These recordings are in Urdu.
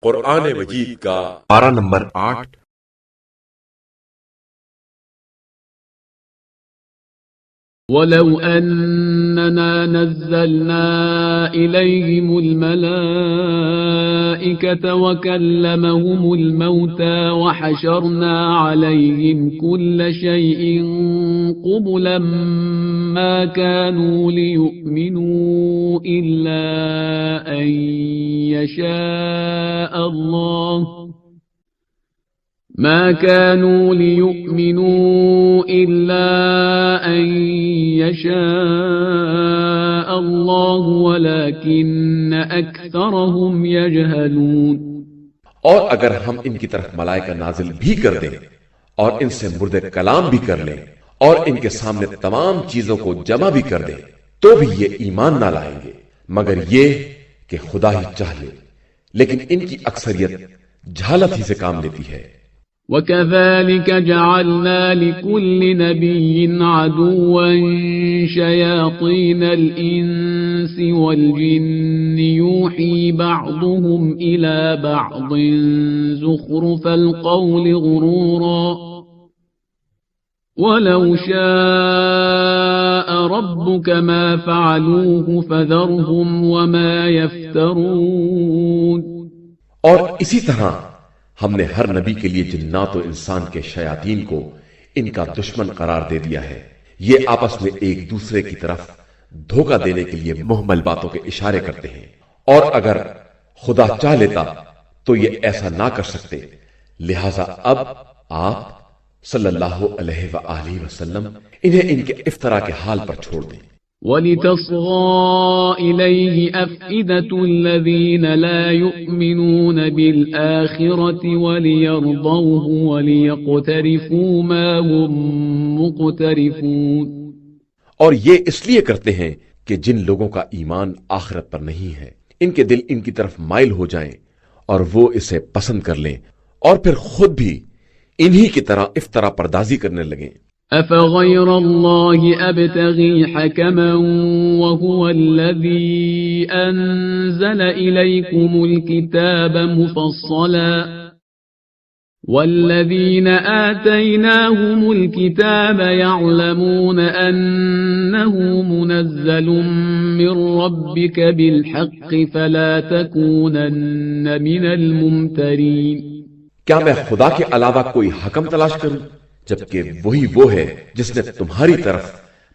قرآن مجید کا پارہ نمبر 8۔ وَلَوْ أَنَّنَا نَزَّلْنَا إِلَيْهِمُ الْمَلَائِكَةَ وَكَلَّمَهُمُ الْمَوْتَى وَحَشَرْنَا عَلَيْهِمْ كُلَّ شَيْءٍ قُبُلًا مَا كَانُوا لِيُؤْمِنُوا إِلَّا أَن يَشَاءَ اللَّهُ ما كانوا ليؤمنوا إلا أن يشاء الله ولكن أكثرهم يجهلون۔ اور اگر ہم ان کی طرف ملائکہ نازل بھی کر دیں اور ان سے مردے کلام بھی کر لیں اور ان کے سامنے تمام چیزوں کو جمع بھی کر دیں تو بھی یہ ایمان نہ لائیں گے مگر یہ کہ خدا ہی چاہ لے، لیکن ان کی اکثریت جہالت ہی سے کام لیتی ہے۔ وَكَذَلِكَ جَعَلْنَا لِكُلِّ نَبِيٍّ عَدُوًّا شَيَاطِينَ الْإِنسِ وَالْجِنِّ يُوحِي بَعْضُهُمْ إِلَى بَعْضٍ زُخْرُفَ الْقَوْلِ غُرُورًا وَلَوْ شَاءَ رَبُّكَ مَا فَعَلُوهُ فَذَرْهُمْ وَمَا يَفْتَرُونَ۔ اور اسی طرح ہم نے ہر نبی کے لیے جنات و انسان کے شیاطین کو ان کا دشمن قرار دے دیا ہے، یہ آپس میں ایک دوسرے کی طرف دھوکہ دینے کے لیے محمل باتوں کے اشارے کرتے ہیں، اور اگر خدا چاہ لیتا تو یہ ایسا نہ کر سکتے، لہذا اب آپ صلی اللہ علیہ وآلہ وسلم انہیں ان کے افطرا کے حال پر چھوڑ دیں۔ وَلِتَصْغَىٰ إِلَيْهِ أَفْئِدَةُ الَّذِينَ لَا يُؤْمِنُونَ بِالْآخِرَةِ وَلِيَرْضَوْهُ وَلِيَقْتَرِفُوا مَا هُمْ مُقْتَرِفُونَ۔ اور یہ اس لیے کرتے ہیں کہ جن لوگوں کا ایمان آخرت پر نہیں ہے ان کے دل ان کی طرف مائل ہو جائیں اور وہ اسے پسند کر لیں اور پھر خود بھی انہی کی طرح افطرا پردازی کرنے لگیں۔ أَفَغَيْرَ اللَّهِ أَبْتَغِي حَكَمًا وَهُوَ الَّذِي أَنزَلَ إِلَيْكُمُ الْكِتَابَ مُفَصَّلًا وَالَّذِينَ آتَيْنَاهُمُ الْكِتَابَ يَعْلَمُونَ أَنَّهُ مُنَزَّلٌ مِّن رَّبِّكَ بِالْحَقِّ فَلَا تَكُونَنَّ مِنَ الْمُمْتَرِينَ۔ کیا میں خدا کے علاوہ کوئی حکم تلاش کروں جبکہ وہی وہ ہے جس نے تمہاری طرف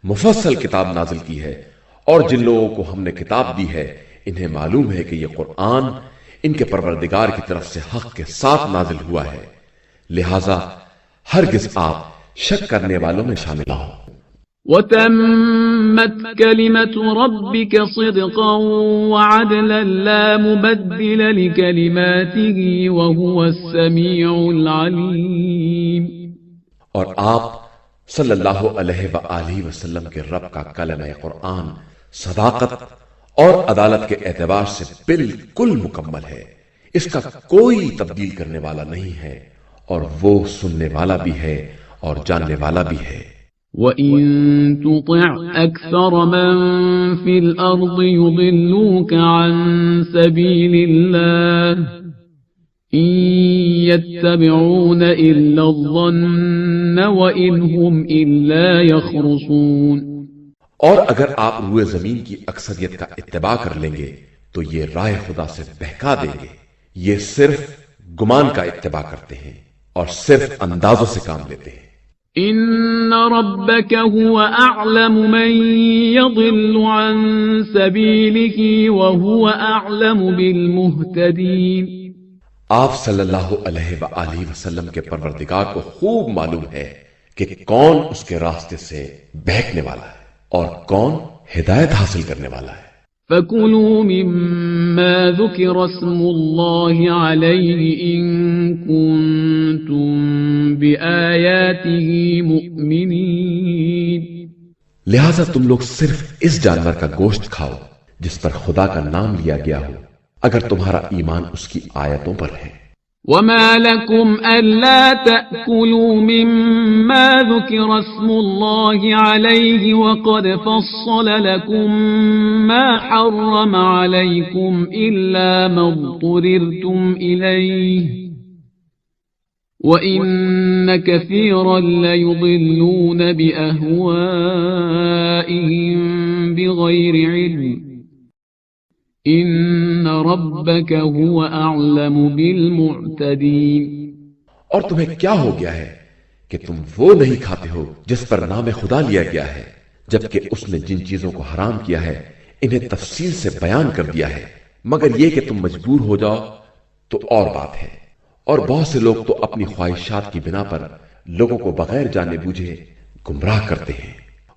مفصل کتاب نازل کی ہے، اور جن لوگوں کو ہم نے کتاب دی ہے انہیں معلوم ہے کہ یہ قرآن ان کے پروردگار کی طرف سے حق کے ساتھ نازل ہوا ہے، لہذا ہرگز آپ شک کرنے والوں میں شامل نہ ہوں۔ وَتَمَّتْ كَلِمَةُ رَبِّكَ صِدْقًا وَعَدْلًا لَا مُبَدِّلَ لِكَلِمَاتِهِ وَهُوَ السَّمِيعُ الْعَلِيمُ۔ اور آپ صلی اللہ علیہ وآلہ وسلم کے رب کا کلمہ قرآن صداقت اور عدالت کے اعتبار سے بالکل مکمل ہے، اس کا کوئی تبدیل کرنے والا نہیں ہے، اور وہ سننے والا بھی ہے اور جاننے والا بھی ہے۔ وَإِن تُطِعْ أَكْثَرَ مَن فِي الْأَرْضِ يُضِلُّوكَ عَن سَبِيلِ اللَّهِ إِن يَتَّبِعُونَ إِلَّا الظَّنَّ وَإِنْ هُمْ إِلَّا يَخْرُصُونَ۔ اور اگر آپ روئے زمین کی اکثریت کا اتباع کر لیں گے تو یہ راہ خدا سے بہکا دیں گے، یہ صرف گمان کا اتباع کرتے ہیں اور صرف اندازوں سے کام لیتے ہیں۔ إِنَّ رَبَّكَ هُوَ أَعْلَمُ مَن يَضِلُّ عَن سَبِيلِهِ وَهُوَ أَعْلَمُ بِالْمُهْتَدِينَ۔ آپ صلی اللہ علیہ وآلہ وسلم کے پروردگار کو خوب معلوم ہے کہ کون اس کے راستے سے بہکنے والا ہے اور کون ہدایت حاصل کرنے والا ہے۔ فَكُلُوا مِمَّا ذُكِرَ اسْمُ اللَّهِ عَلَيْهِ إِن كُنتُم بِآيَاتِهِ مُؤْمِنِينَ۔ لہذا تم لوگ صرف اس جانور کا گوشت کھاؤ جس پر خدا کا نام لیا گیا ہو، اگر تمہارا ایمان اس کی آیتوں پر ہے۔ وما لكم ألا تأكلوا مما ذكر اسم الله عليه وقد فصل لكم ما حرم عليكم إلا ما اضطررتم إليه وَإِنَّ كَثِيرًا لَيُضِلُّونَ بِأَهْوَائِهِمْ بِغَيْرِ عِلْمٍ إِنَّ رَبَّكَ هُوَ أَعْلَمُ بِالْمُعْتَدِينَ۔ اور تمہیں کیا ہو گیا ہے کہ تم وہ نہیں کھاتے ہو جس پر نام خدا لیا گیا ہے، جبکہ اس نے جن چیزوں کو حرام کیا ہے انہیں تفصیل سے بیان کر دیا ہے، مگر یہ کہ تم مجبور ہو جاؤ تو اور بات ہے۔ اور بہت سے لوگ تو اپنی خواہشات کی بنا پر لوگوں کو بغیر جانے بوجھے گمراہ کرتے ہیں،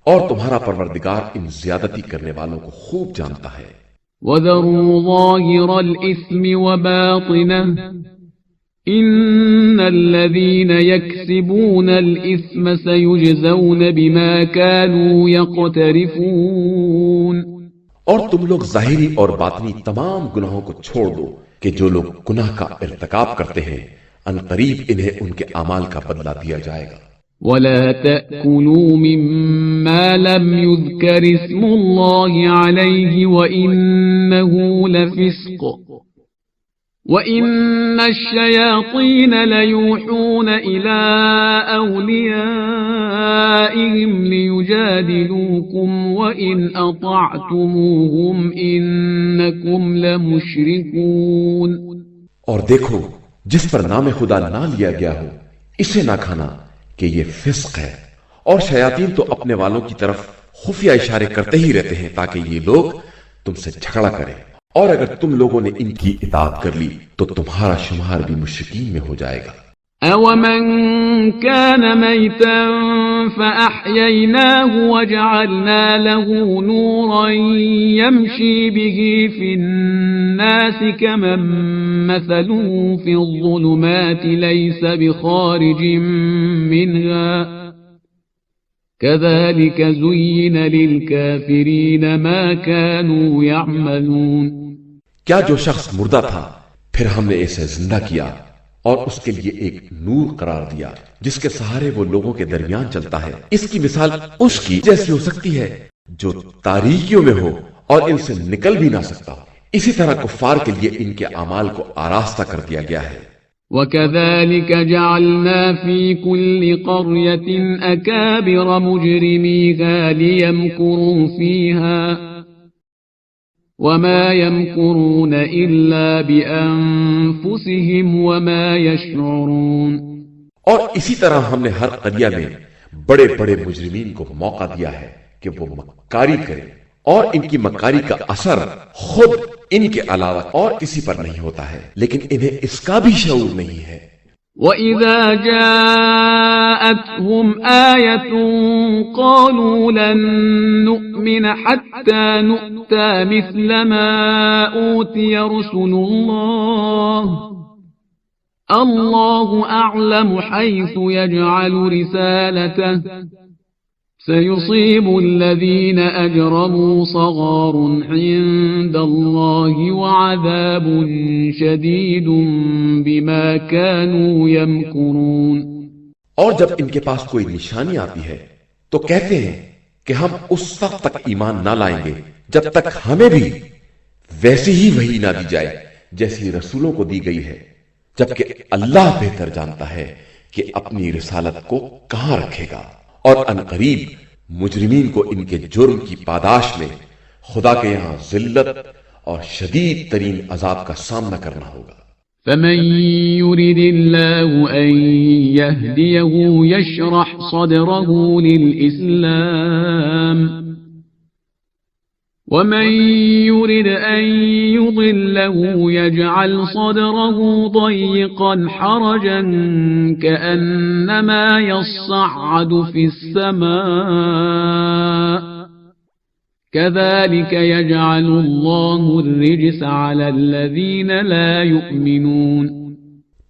اور تمہارا پروردگار ان زیادتی کرنے والوں کو خوب جانتا ہے۔ وَذَرُوا ظَاهِرَ الْإِثْمِ وَبَاطِنَهُ إِنَّ الَّذِينَ يَكْسِبُونَ الْإِثْمَ سَيُجْزَوْنَ بِمَا كَانُوا يَقْتَرِفُونَ۔ اور تم لوگ ظاہری اور باطنی تمام گناہوں کو چھوڑ دو کہ جو لوگ گناہ کا ارتکاب کرتے ہیں ان قریب انہیں ان کے اعمال کا بدلہ دیا جائے گا۔ وَلَا تَأْكُلُوا مِمَّا لَمْ يُذْكَرِ اسْمُ اللَّهِ عَلَيْهِ وَإِنَّهُ لَفِسْقٌ وَإِنَّ الشَّيَاطِينَ لَيُوحُونَ إِلَىٰ أَوْلِيَائِهِمْ لِيُجَادِلُوكُمْ وَإِنْ أَطَعْتُمُوهُمْ إِنَّكُمْ لَمُشْرِكُونَ۔ اور دیکھو جس پر نام خدا نہ لیا گیا ہو اسے نہ کھانا کہ یہ فسق ہے، اور شیاطین تو اپنے والوں کی طرف خفیہ اشارے کرتے ہی رہتے ہیں تاکہ یہ لوگ تم سے جھگڑا کریں، اور اگر تم لوگوں نے ان کی اطاعت کر لی تو تمہارا شمار بھی مشرکین میں ہو جائے گا۔ أَوَمَنْ كَانَ مَيْتًا فَأَحْيَيْنَاهُ وَجَعَلْنَا لَهُ نُورًا يَمْشِي بِهِ فِي النَّاسِ كَمَنْ مَثَلُهُ فِي الظُّلُمَاتِ لَيْسَ بِخَارِجٍ مِّنْهَا كَذَلِكَ زُيِّنَ لِلْكَافِرِينَ مَا كَانُوا يَعْمَلُونَ۔ کیا جو شخص مردہ تھا پھر ہم نے اسے زندہ کیا اور اس کے لیے ایک نور قرار دیا جس کے سہارے وہ لوگوں کے درمیان چلتا ہے، اس کی مثال اس کی جیسی ہو سکتی ہے جو تاریکیوں میں ہو اور ان سے نکل بھی نہ سکتا ہو۔ اسی طرح کفار کے لیے ان کے اعمال کو آراستہ کر دیا گیا ہے۔ وَكَذَلِكَ جَعَلْنَا فِي كُلِّ قَرْيَةٍ أَكَابِرَ مُجْرِمِيهَا لِيَمْكُرُوا فِيهَا وَمَا يَمْكُرُونَ إِلَّا بِأَنفُسِهِمْ وَمَا يَشْعُرُونَ۔ اور اسی طرح ہم نے ہر قریہ میں بڑے بڑے مجرمین کو موقع دیا ہے کہ وہ مکاری کریں، اور ان کی مکاری کا اثر خود ان کے علاوہ اور کسی پر نہیں ہوتا ہے، لیکن انہیں اس کا بھی شعور نہیں ہے۔ وَإِذَا جَاءَتْهُمْ آيَةٌ قَالُوا لَن نُّؤْمِنَ حَتَّى نُؤْتَىٰ مِثْلَ مَا أُوتِيَ رُسُلُ اللَّهُ أَعْلَمُ حَيْثُ يَجْعَلُ رِسَالَتَهُ سَيُصِيبُ الَّذِينَ أَجْرَمُوا صَغَارٌ عِندَ اللَّهِ وَعَذَابٌ شَدِيدٌ بِمَا كَانُوا يَمْكُرُونَ۔ اور جب ان کے پاس کوئی نشانی آتی ہے تو کہتے ہیں کہ ہم اس وقت تک ایمان نہ لائیں گے جب تک ہمیں بھی ویسی ہی وحی نہ دی جائے جیسی رسولوں کو دی گئی ہے، جبکہ اللہ بہتر جانتا ہے کہ اپنی رسالت کو کہاں رکھے گا، اور ان قریب مجرمین کو ان کے جرم کی پاداش میں خدا کے یہاں ذلت اور شدید ترین عذاب کا سامنا کرنا ہوگا۔ فَمَن يُرِدِ اللَّهُ أَن يَهْدِيَهُ يَشْرَحْ صَدْرَهُ لِلْإِسْلَامِ وَمَن يُرِدْ أَن يُضِلَّهُ يَجْعَلْ صَدْرَهُ ضَيِّقًا حَرَجًا كَأَنَّمَا يَصَّعَّدُ فِي السَّمَاءِ كَذَلِكَ يَجْعَلُ اللَّهُ الرِّجْسَ عَلَى الَّذِينَ لَا يُؤْمِنُونَ۔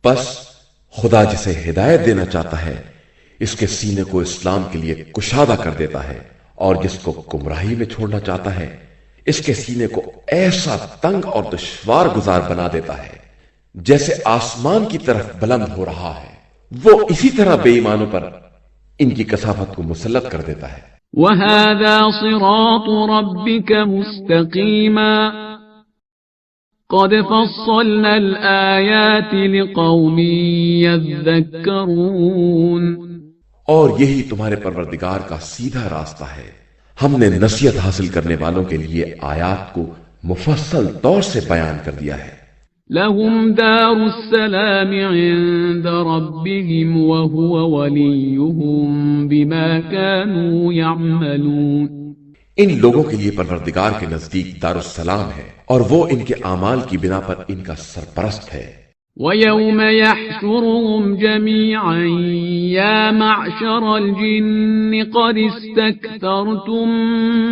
بس خدا جسے ہدایت دینا چاہتا ہے اس کے سینے کو اسلام کے لیے کشادہ کر دیتا ہے، اور جس کو گمراہی میں چھوڑنا چاہتا ہے اس کے سینے کو ایسا تنگ اور دشوار گزار بنا دیتا ہے۔ جیسے آسمان کی طرف بلند ہو رہا ہے، وہ اسی طرح بے ایمانوں پر ان کی کثافت کو مسلط کر دیتا ہے۔ وَهَذَا صِرَاطُ رَبِّكَ مُسْتَقِيمًا قَدْ فَصَّلْنَا الْآيَاتِ لِقَوْمٍ يَذَّكَّرُونَ۔ اور یہی تمہارے پروردگار کا سیدھا راستہ ہے، ہم نے نصیحت حاصل کرنے والوں کے لیے آیات کو مفصل طور سے بیان کر دیا ہے۔ لَهُمْ دَارُ السَّلَامِ عِندَ رَبِّهِمْ وَهُوَ وَلِيُّهُمْ بِمَا كَانُوا يَعْمَلُونَ۔ ان لوگوں کے لیے پروردگار کے نزدیک دار السلام ہے، اور وہ ان کے اعمال کی بنا پر ان کا سرپرست ہے۔ وَيَوْمَ يَحْشُرُهُمْ جَمِيعًا يَا مَعْشَرَ الْجِنِّ قَدِ اسْتَكْثَرْتُم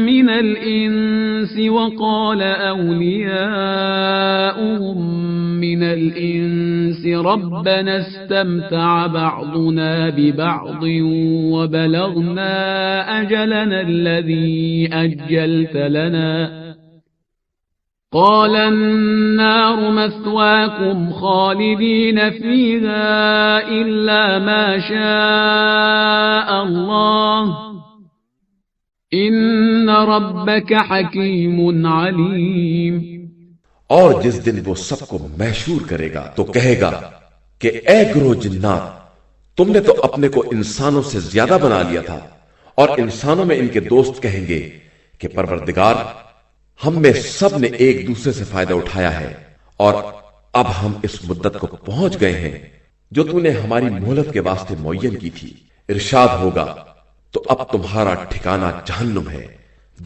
مِّنَ الْإِنسِ وَقَالَ أَوْلِيَاؤُهُم مِّنَ الْإِنسِ رَبَّنَا اسْتَمْتَعَ بَعْضُنَا بِبَعْضٍ وَبَلَغْنَا أَجَلَنَا الَّذِي أَجَّلْتَ لَنَا قال النار مثواكم خالدين فيها إلا ما شاء الله إن ربك حكيم عليم۔ اور جس دن وہ سب کو محشور کرے گا تو کہے گا کہ اے گروہ جنات، تم نے تو اپنے کو انسانوں سے زیادہ بنا لیا تھا، اور انسانوں میں ان کے دوست کہیں گے کہ پروردگار، ہم میں سب نے ایک دوسرے سے فائدہ اٹھایا ہے، اور اب ہم اس مدت کو پہنچ گئے ہیں جو تو نے ہماری مہلت کے واسطے معین کی تھی۔ ارشاد ہوگا تو اب تمہارا ٹھکانہ جہنم ہے،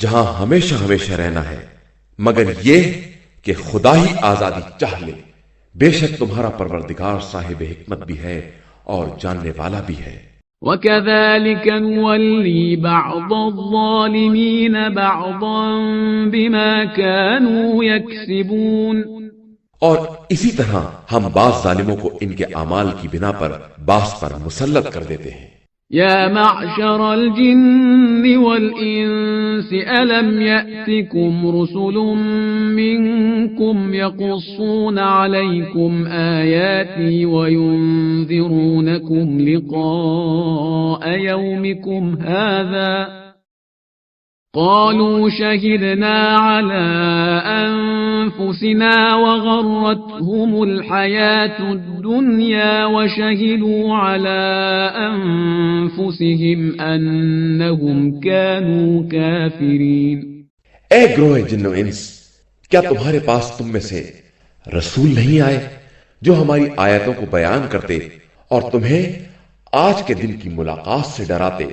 جہاں ہمیشہ ہمیشہ رہنا ہے، مگر یہ کہ خدا ہی آزادی چاہ لے، بے شک تمہارا پروردگار صاحب حکمت بھی ہے اور جاننے والا بھی ہے۔ وَكَذَلِكَ نُوَلِّي بَعْضَ الظَّالِمِينَ بَعْضًا بِمَا كَانُوا يَكْسِبُونَ۔ اور اسی طرح ہم بعض ظالموں کو ان کے اعمال کی بنا پر بعض پر مسلط کر دیتے ہیں۔ يا معشر الجن والإنس ألم يأتكم رسل منكم يقصون عليكم آياتي وينذرونكم لقاء يومكم هذا قالوا شهدنا على أنفسنا وغرتهم الحياة الدنيا وشهدوا على أنفسهم أنهم كانوا كافرين۔ اے گروہ جن و انس، کیا تمہارے پاس تم میں سے رسول نہیں آئے جو ہماری آیتوں کو بیان کرتے اور تمہیں آج کے دن کی ملاقات سے ڈراتے؟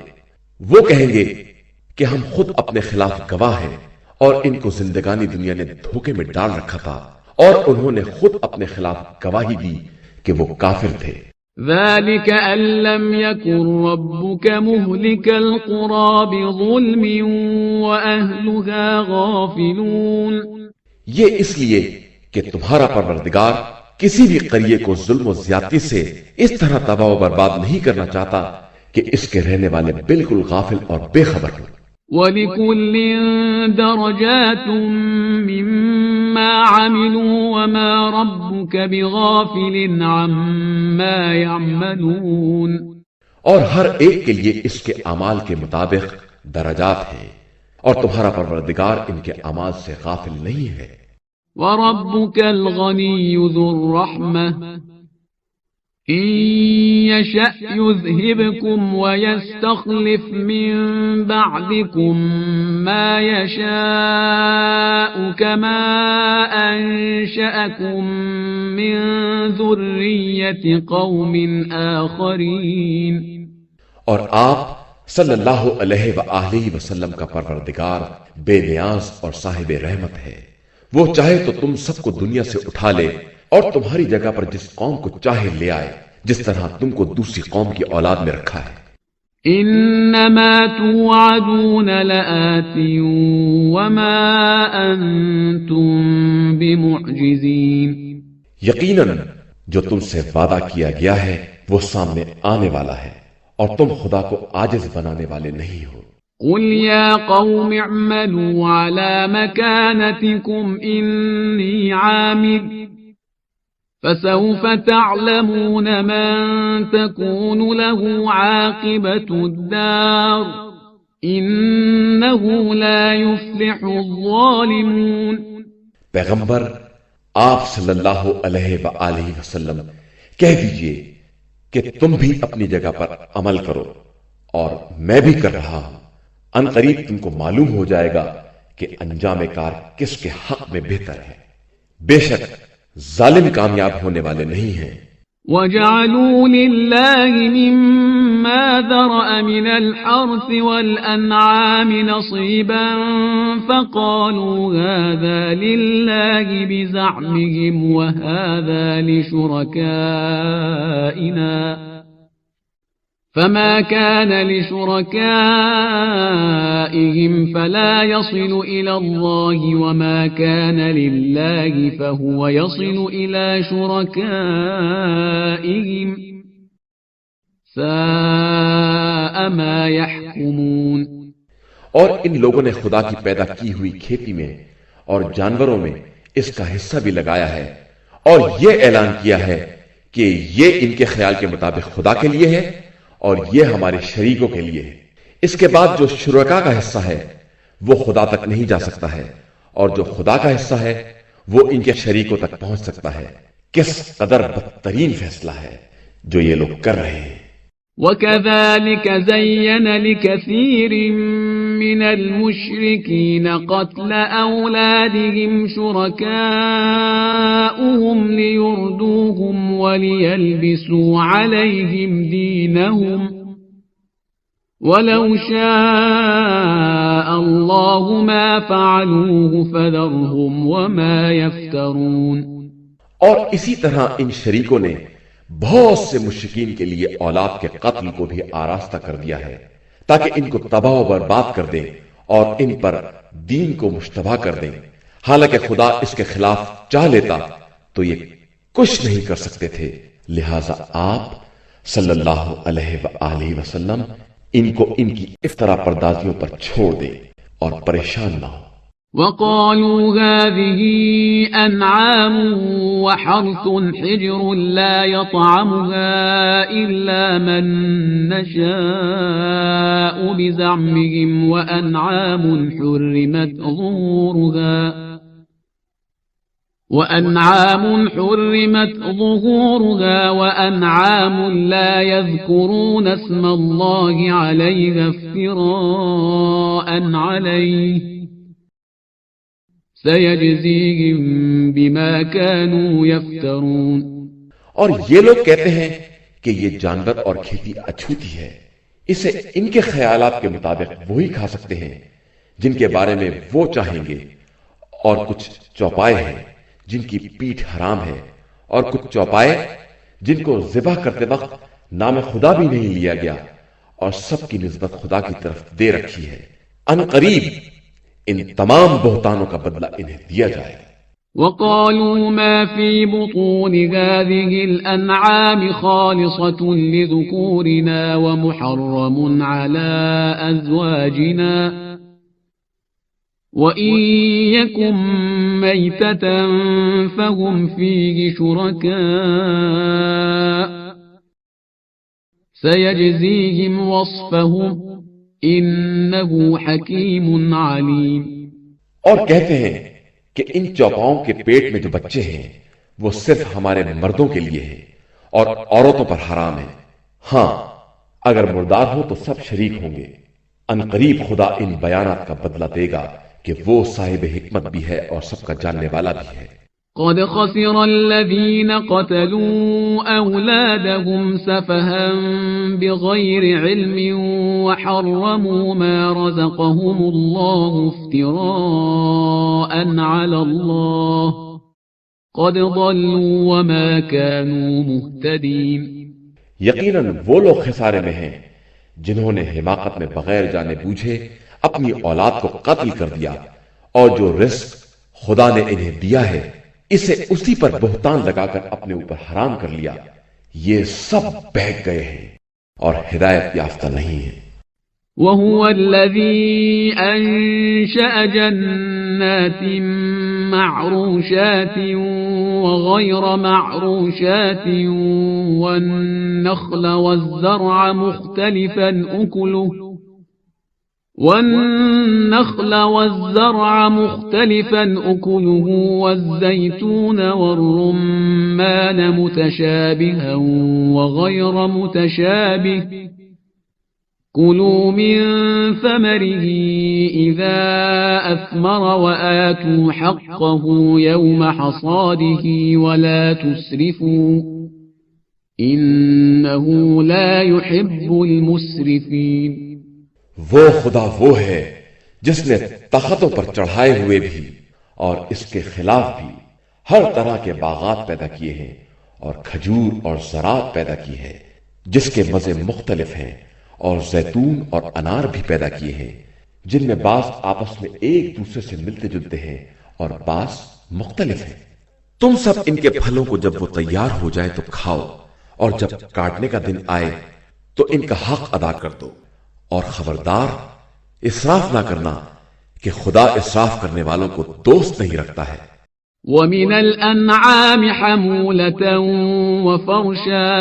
وہ کہیں گے کہ ہم خود اپنے خلاف گواہ ہیں، اور ان کو زندگانی دنیا نے دھوکے میں ڈال رکھا تھا، اور انہوں نے خود اپنے خلاف گواہی دی کہ وہ کافر تھے۔ ذلك أن لم يكن ربك مهلك القرى بظلم وأهلها غافلون۔ یہ اس لیے کہ تمہارا پروردگار کسی بھی قریے کو ظلم و زیادتی سے اس طرح تباہ و برباد نہیں کرنا چاہتا کہ اس کے رہنے والے بالکل غافل اور بے خبر ہوں۔ وَلِكُلٍّ دَرَجَاتٌ مِّمَّا عَمِلُوا وَمَا رَبُّكَ بِغَافِلٍ عَمَّا يَعْمَلُونَ۔ اور ہر ایک کے لیے اس کے اعمال کے مطابق درجات ہیں، اور تمہارا پروردگار ان کے اعمال سے غافل نہیں ہے۔ وَرَبُّكَ الْغَنِيُّ ذُو الرَّحْمَةِ إِن يَشَأْ يُذْهِبْكُمْ وَيَسْتَخْلِفْ مِن بَعْدِكُم مَّا يَشَاءُ كَمَا أَنشَأَكُم مِّن ذُرِّيَّةِ قَوْمٍ آخَرِينَ۔ اور آپ صلی اللہ علیہ وآلہ وسلم کا پروردگار بے نیاز اور صاحب رحمت ہے، وہ چاہے تو تم سب کو دنیا سے اٹھا لے اور تمہاری جگہ پر جس قوم کو چاہے لے آئے، جس طرح تم کو دوسری قوم کی اولاد میں رکھا ہے۔ انما توعدون لآت وما انتم بمعجزین۔ یقیناً جو تم سے وعدہ کیا گیا ہے وہ سامنے آنے والا ہے، اور تم خدا کو عاجز بنانے والے نہیں ہو۔ قل يا قوم اعملوا على مكانتكم إني عامل فسوف تعلمون من تكون له عاقبة الدار إنه لا يفلح الظالمون۔ پیغمبر آپ صلی اللہ علیہ وآلہ وسلم کہہ دیجئے کہ تم بھی اپنی جگہ پر عمل کرو اور میں بھی کر رہا ہوں، ان قریب تم کو معلوم ہو جائے گا کہ انجام کار کس کے حق میں بہتر ہے۔ بے شک ظالم کامیاب ہونے والے نہیں ہیں۔ وَجَعَلُوا لِلَّهِ مِمَّا ذَرَأَ مِنَ الْحَرْثِ وَالْأَنْعَامِ نَصِيبًا فَقَالُوا هَذَا لِلَّهِ بِزَعْمِهِمْ وَهَذَا لِشُرَكَائِنَا فما كان لشركائهم فلا يصل إلى الله وما كان لله فهو يصل إلى شركائهم ساء ما يحكمون۔ اور ان لوگوں نے خدا کی پیدا کی ہوئی کھیتی میں اور جانوروں میں اس کا حصہ بھی لگایا ہے اور یہ اعلان کیا ہے کہ یہ ان کے خیال کے مطابق خدا کے لیے ہے اور یہ ہمارے شریکوں کے لیے ہے۔ اس کے بعد جو شرکا کا حصہ ہے وہ خدا تک نہیں جا سکتا ہے اور جو خدا کا حصہ ہے وہ ان کے شریکوں تک پہنچ سکتا ہے۔ کس قدر بدترین فیصلہ ہے جو یہ لوگ کر رہے ہیں۔ وَكَذَلِكَ زَيَّنَ لِكَثِيرٍ مِّنَ الْمُشْرِكِينَ قَتْلَ أَوْلَادِهِمْ شُرَكَاؤُهُمْ لِيُرْدُوهُمْ وَلِيَلْبِسُوا عَلَيْهِمْ دِينَهُمْ وَلَوْ شَاءَ اللَّهُ مَا فَعَلُوهُ فَذَرْهُمْ وَمَا يَفْتَرُونَ۔ اور اسی طرح ان شریکوں نے بہت سے مشرکین کے لیے اولاد کے قتل کو بھی آراستہ کر دیا ہے تاکہ ان کو تباہ و برباد کر دیں اور ان پر دین کو مشتبہ کر دیں، حالانکہ خدا اس کے خلاف چاہ لیتا تو یہ کچھ نہیں کر سکتے تھے۔ لہذا آپ صلی اللہ علیہ وآلہ وسلم ان کو ان کی افترا پردازیوں پر چھوڑ دیں اور پریشان نہ ہو۔ وَقَالُوا هَذِهِ أَنْعَامٌ وَحَرْثٌ حِجْرٌ لَا يَطْعَمُهَا إِلَّا مَن نَّشَاءُ بِزَعْمِهِمْ وَأَنْعَامٌ حُرِّمَتْ ظُهُورُهَا وَأَنْعَامٌ لَا يَذْكُرُونَ اسْمَ اللَّهِ عَلَيْهَا افْتِرَاءً عَلَيْهِ سَيَجْزِيهِمْ بِمَا كَانُوا يَفْتَرُونَ۔ اور یہ لوگ کہتے ہیں کہ یہ جانور اور کھیتی اچھوتی ہے، اسے ان کے خیالات کے مطابق وہی کھا سکتے ہیں جن کے بارے میں وہ چاہیں گے، اور کچھ چوپائے ہیں جن کی پیٹھ حرام ہے اور کچھ چوپائے جن کو ذبح کرتے وقت نام خدا بھی نہیں لیا گیا، اور سب کی نسبت خدا کی طرف دے رکھی ہے۔ ان قریب ان تمام بہتانوں کا بدلہ انہیں دیا جائے گا۔ وَقَالُوا مَا فِي بُطُونِ هَٰذِهِ الْأَنْعَامِ خَالِصَةٌ لِذُكُورِنَا وَمُحَرَّمٌ عَلَىٰ أَزْوَاجِنَا وَإِن يَكُن مَّيْتَةً فَهُمْ فِيهِ شُرَكَاءُ سَيَجْزِيهِمْ وَصْفَهُمْ إِنَّهُ حَكِيمٌ عَلِيمٌ۔ اور کہتے ہیں کہ ان چوپاؤں کے پیٹ میں جو بچے ہیں وہ صرف ہمارے مردوں کے لیے ہیں اور عورتوں پر حرام ہے، ہاں اگر مردار ہو تو سب شریک ہوں گے۔ ان قریب خدا ان بیانات کا بدلہ دے گا کہ وہ صاحب حکمت بھی ہے اور سب کا جاننے والا بھی ہے۔ قد خسر الذين قتلوا أولادهم سفها بغير علم وحرموا ما رزقهم الله افتراء على الله قد ضلوا وما كانوا مهتدين۔ یقیناً وہ لوگ خسارے میں ہیں جنہوں نے حماقت میں بغیر جانے بوجھے اپنی اولاد کو قتل کر دیا، اور جو رزق خدا نے انہیں دیا ہے اسے اسی پر بہتان لگا کر اپنے اوپر حرام کر لیا، یہ سب بہک گئے ہیں اور ہدایت یافتہ نہیں ہیں۔ وَهُوَ الَّذِي أَنشَأَ جَنَّاتٍ مَّعْرُوشَاتٍ وغير معروشات والنخل والزرع مختلفا أكله والزيتون والرمان متشابها وغير متشابه كلوا من ثمره إذا أثمر وآتوا حقه يوم حصاده ولا تسرفوا إنه لا يحب المسرفين۔ وہ خدا وہ ہے جس نے تختوں پر چڑھائے ہوئے بھی اور اس کے خلاف بھی ہر طرح کے باغات پیدا کیے ہیں اور کھجور اور زراعت پیدا کی ہے جس کے مزے مختلف ہیں، اور زیتون اور انار بھی پیدا کیے ہیں جن میں بعض آپس میں ایک دوسرے سے ملتے جلتے ہیں اور بعض مختلف ہیں۔ تم سب ان کے پھلوں کو جب وہ تیار ہو جائے تو کھاؤ، اور جب کاٹنے کا دن آئے تو ان کا حق ادا کر دو، اور خبردار اسراف نہ کرنا کہ خدا اسراف کرنے والوں کو دوست نہیں رکھتا ہے۔ وَمِنَ الْأَنْعَامِ حَمُولَةً وَفَرْشًا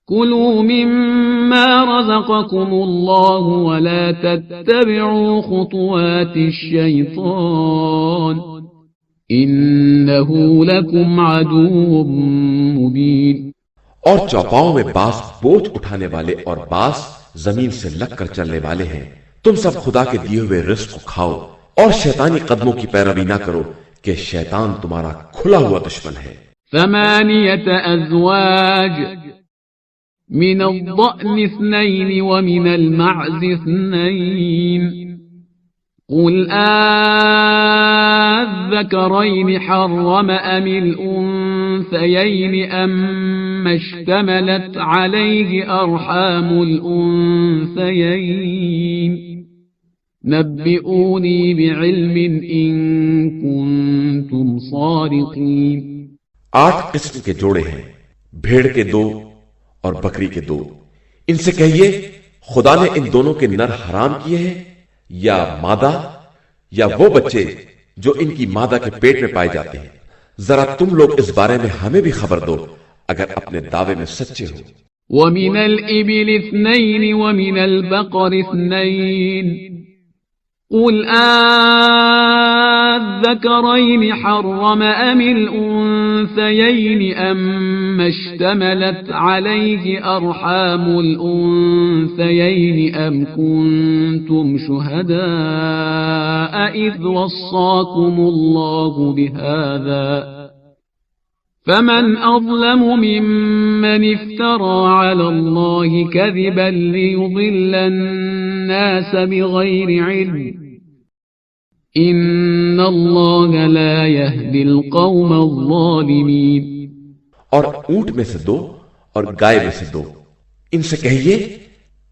كُلُوا مِمَّا رَزَقَكُمُ اللَّهُ وَلَا تَتَّبِعُوا خُطُوَاتِ الشَّيْطَانِ إِنَّهُ لَكُمْ عَدُوٌّ مُبِينٌ۔ اور چوپاؤں میں بعض بوجھ اٹھانے والے اور بعض زمین سے لگ کر چلنے والے ہیں، تم سب خدا کے دیے ہوئے رزق کو کھاؤ اور شیطانی قدموں کی پیروی نہ کرو کہ شیطان تمہارا کھلا ہوا دشمن ہے۔ 8 أزواج من الضأن 2 ومن المعز 2 قل آذكرين حرم أم الأنثيين أم اشتملت عليه أرحام الأنثيين نبئوني بعلم إن كنتم صادقين۔ 8 قسم کے جوڑے ہیں، بھیڑ کے 2 اور بکری کے 2۔ ان سے کہیے خدا نے ان دونوں کے نر حرام کیے ہیں یا مادہ یا وہ بچے جو ان کی مادہ کے پیٹ میں پائے جاتے ہیں؟ ذرا تم لوگ اس بارے میں ہمیں بھی خبر دو اگر اپنے دعوے میں سچے ہو۔ وَمِنَ الْإِبِلِ 2 وَمِنَ الْبَقَرِ 2 قُلْ آذَّكَرَيْنِ حَرَّمَ أَمِ الْأُنثَيَيْنِ أَمَّ اشْتَمَلَتْ عَلَيْهِ أَرْحَامُ الْأُنثَيَيْنِ أَمْ كُنتُمْ شُهَدَاءَ إِذْ وَصَّاكُمُ اللَّهُ بِهَذَا فَمَنْ أَظْلَمُ مِمَّنِ افْتَرَى عَلَى اللَّهِ كَذِبًا لِيُضِلَّ النَّاسَ بِغَيْرِ عِلْمٍ إِنَّ اللَّهَ لَا يَهْدِي الْقَوْمَ الظَّالِمِينَ۔ اور اونٹ میں سے 2 اور گائے میں سے 2، ان سے کہیے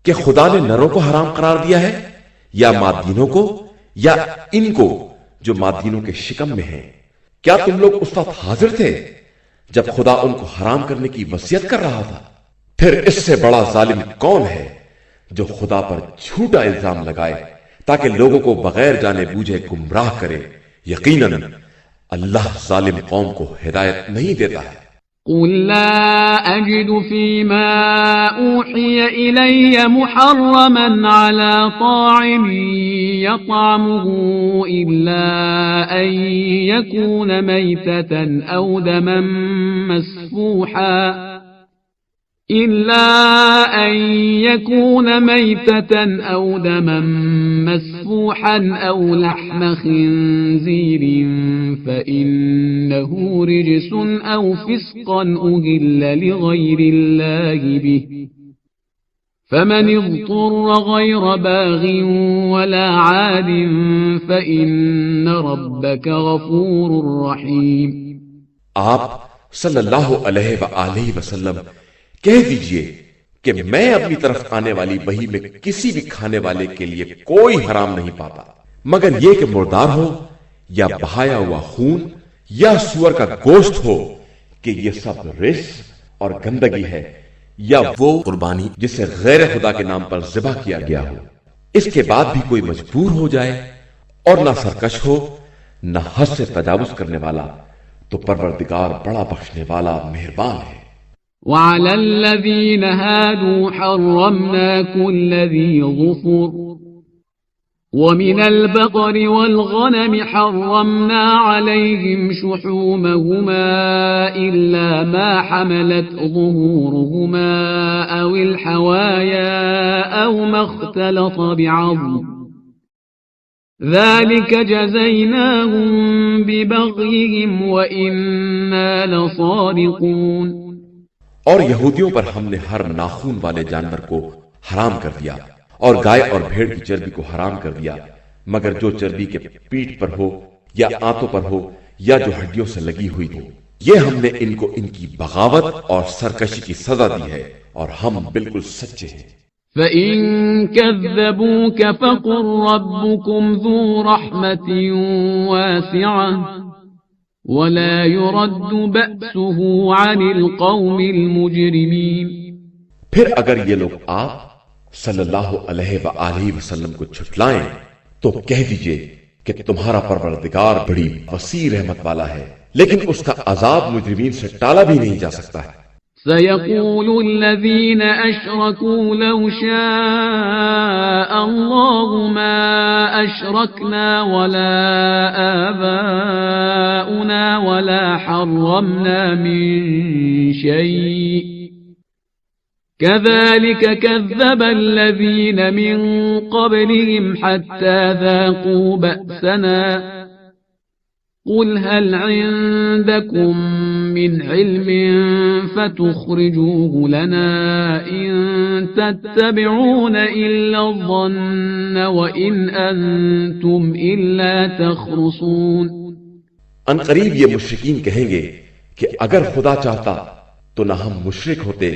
کہ خدا نے نروں کو حرام قرار دیا ہے یا مادینوں کو یا ان کو جو مادینوں کے شکم میں ہیں؟ کیا تم لوگ اس وقت حاضر تھے جب خدا ان کو حرام کرنے کی وصیت کر رہا تھا؟ پھر اس سے بڑا ظالم کون ہے جو خدا پر جھوٹا الزام لگائے تاکہ لوگوں کو بغیر جانے بوجھے گمراہ کرے؟ یقیناً اللہ ظالم قوم کو ہدایت نہیں دیتا ہے۔ قُل لَّا أَجِدُ فِيمَا أُوحِيَ إِلَيَّ مُحَرَّمًا عَلَىٰ طَاعِمٍ يَطْعَمُهُ إِلَّا أَن يَكُونَ مَيْتَةً أَوْ دَمًا مَّسْفُوحًا أَوْ لَحْمَ خِنزِيرٍ فَإِنَّهُ رِجْسٌ أَوْ فِسْقًا أُهِلَّ لِغَيْرِ اللَّهِ بِهِ فَمَنِ اضْطُرَّ غَيْرَ بَاغٍ وَلَا عَادٍ فَإِنَّ رَبَّكَ غَفُورٌ رَّحِيمٌ۔ آپ صلی اللہ علیہ وآلہ وسلم کہہ دیجئے کہ میں اپنی طرف آنے والی وحی میں کسی بھی کھانے والے کے لیے کوئی حرام نہیں پاتا مگر یہ کہ مردار ہو یا بہایا ہوا خون یا سور کا گوشت ہو کہ یہ سب رجس اور گندگی ہے، یا وہ قربانی جسے غیر خدا کے نام پر ذبح کیا گیا ہو۔ اس کے بعد بھی کوئی مجبور ہو جائے اور نہ سرکش ہو نہ حد سے تجاوز کرنے والا تو پروردگار بڑا بخشنے والا مہربان ہے۔ وعلى الذين هادوا حرمنا كل ذي ظفر ومن البقر والغنم حرمنا عليهم شحومهما إلا ما حملت ظهورهما أو الحوايا أو ما اختلط بعظم ذلك جزيناهم ببغيهم وإنا لصادقون۔ اور یہودیوں پر ہم نے ہر ناخون والے جانور کو حرام کر دیا اور گائے اور بھیڑ کی چربی کو حرام کر دیا، مگر جو چربی کے پیٹھ پر ہو یا آنتوں پر ہو یا جو ہڈیوں سے لگی ہوئی ہو، یہ ہم نے ان کو ان کی بغاوت اور سرکشی کی سزا دی ہے، اور ہم بالکل سچے ہیں۔ فَإِن كَذَّبُوكَ فَقُل رَّبُّكُمْ ذُو رَحْمَةٍ وَاسِعَةٍ وَلَا يُرَدُّ بَأْسُهُ عَنِ الْقَوْمِ الْمُجْرِمِينَ۔ پھر اگر یہ لوگ آپ صلی اللہ علیہ وآلہ وسلم کو جھٹلائیں تو کہہ دیجئے کہ تمہارا پروردگار بڑی وسیع رحمت والا ہے، لیکن اس کا عذاب مجرمین سے ٹالا بھی نہیں جا سکتا ہے۔ سيقول الذين أشركوا لو شاء الله ما أشركنا ولا آباؤنا ولا حرمنا من شيء كذلك كذب الذين من قبلهم حتى ذاقوا بأسنا قل هل عندكم من علم فتخرجوه لنا إن تتبعون إلا الظن وإن أنتم إلا تخرصون۔ ان قریب یہ مشرکین کہیں گے کہ اگر خدا چاہتا تو نہ ہم مشرک ہوتے،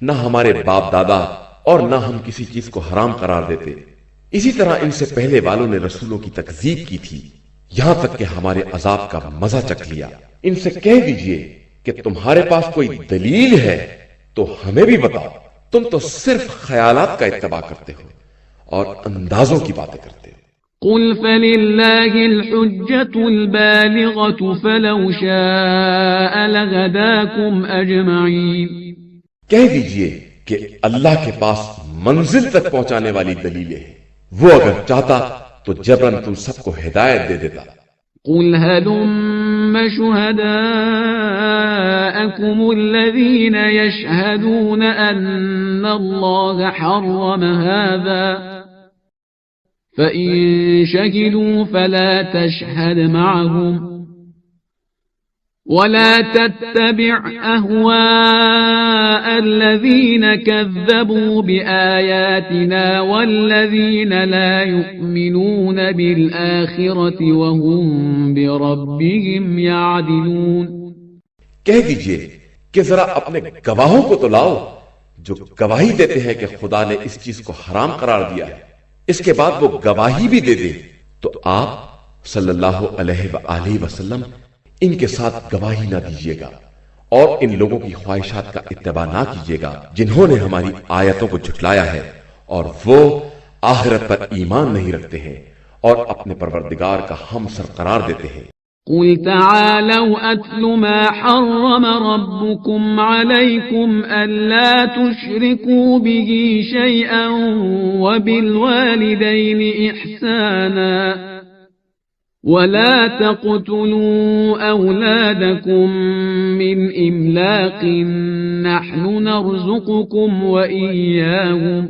نہ ہمارے باپ دادا، اور نہ ہم کسی چیز کو حرام قرار دیتے۔ اسی طرح ان سے پہلے والوں نے رسولوں کی تکذیب کی تھی، یہاں تک کہ ہمارے عذاب کا مزہ چکھ لیا۔ ان سے کہہ دیجئے کہ تمہارے پاس کوئی دلیل ہے تو ہمیں بھی بتاؤ، تم تو صرف خیالات کا اتباع کرتے ہو اور اندازوں کی باتیں کرتے ہو۔ قل فلله الحجة البالغة فلو شاء لهداكم أجمعين۔ کہہ دیجئے کہ اللہ کے پاس منزل تک پہنچانے والی دلیلیں ہیں، وہ اگر چاہتا تو جبراً تم سب کو ہدایت دے دیتا۔ قل هلم شهداءكم الذين يشهدون أن الله حرم هذا فإن شهدوا فلا تشهد معهم ولا تتبع أهواء الذين كذبوا بآياتنا والذين لا يؤمنون بالآخرة وهم بربهم يعدلون۔ کہہ دیجئے کہ ذرا اپنے گواہوں کو تو لاؤ جو گواہی دیتے ہیں کہ خدا نے اس چیز کو حرام قرار دیا ہے، اس کے بعد وہ گواہی بھی دے دیں تو آپ صلی اللہ علیہ وآلہ وسلم ان کے ساتھ گواہی نہ دیجیے گا، اور ان لوگوں کی خواہشات کا اتباع نہ کیجیے گا جنہوں نے ہماری آیتوں کو جھٹلایا ہے اور وہ آخرت پر ایمان نہیں رکھتے ہیں اور اپنے پروردگار کا ہمسر قرار دیتے ہیں۔ قل تعالوا أتل ما حرم ربكم عليكم ألا تشركوا به شيئا وبالوالدين إحسانا ولا تقتلوا أولادكم من إملاق نحن نرزقكم وإياهم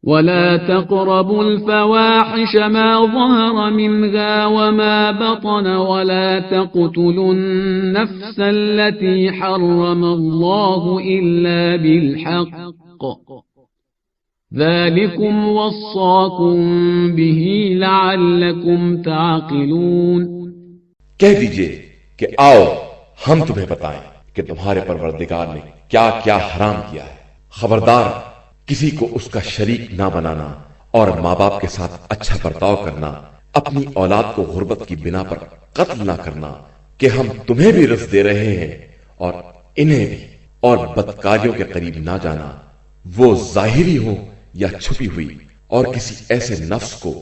ولا تقربوا الفواحش ما ظهر منها وما بطن ولا تقتلوا النفس التي حرم الله إلا بالحق ذلكم وصاكم به لعلكم تعقلون۔ کہہ دیجئے کہ آؤ ہم تمہیں بتائیں کہ تمہارے پروردگار نے کیا کیا حرام کیا ہے۔ خبردار کسی کو اس کا شریک نہ بنانا اور ماں باپ کے ساتھ اچھا برتاؤ کرنا، اپنی اولاد کو غربت کی بنا پر قتل نہ کرنا کہ ہم تمہیں بھی رزق دے رہے ہیں اور انہیں بھی، اور بدکاریوں کے قریب نہ جانا، وہ ظاہری ہو یا چھپی ہوئی، اور کسی ایسے نفس کو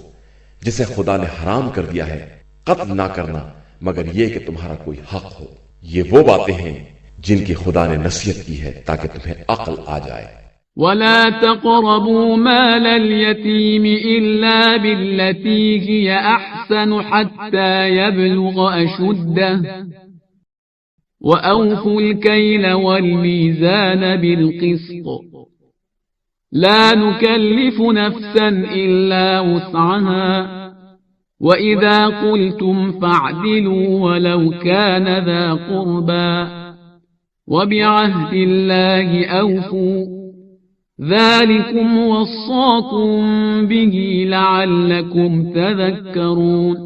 جسے خدا نے حرام کر دیا ہے قتل نہ کرنا مگر یہ کہ تمہارا کوئی حق ہو۔ یہ وہ باتیں ہیں جن کی خدا نے نصیحت کی ہے تاکہ تمہیں عقل آ جائے۔ ولا تقربوا مال اليتيم إلا بالتي هي أحسن حتى يبلغ أشده وأوفوا الكيل والميزان بالقسط لا نكلف نفسا إلا وسعها وإذا قلتم فاعدلوا ولو كان ذا قربى وبعهد الله أوفوا ذلكم وصاكم به لعلكم تذكرون۔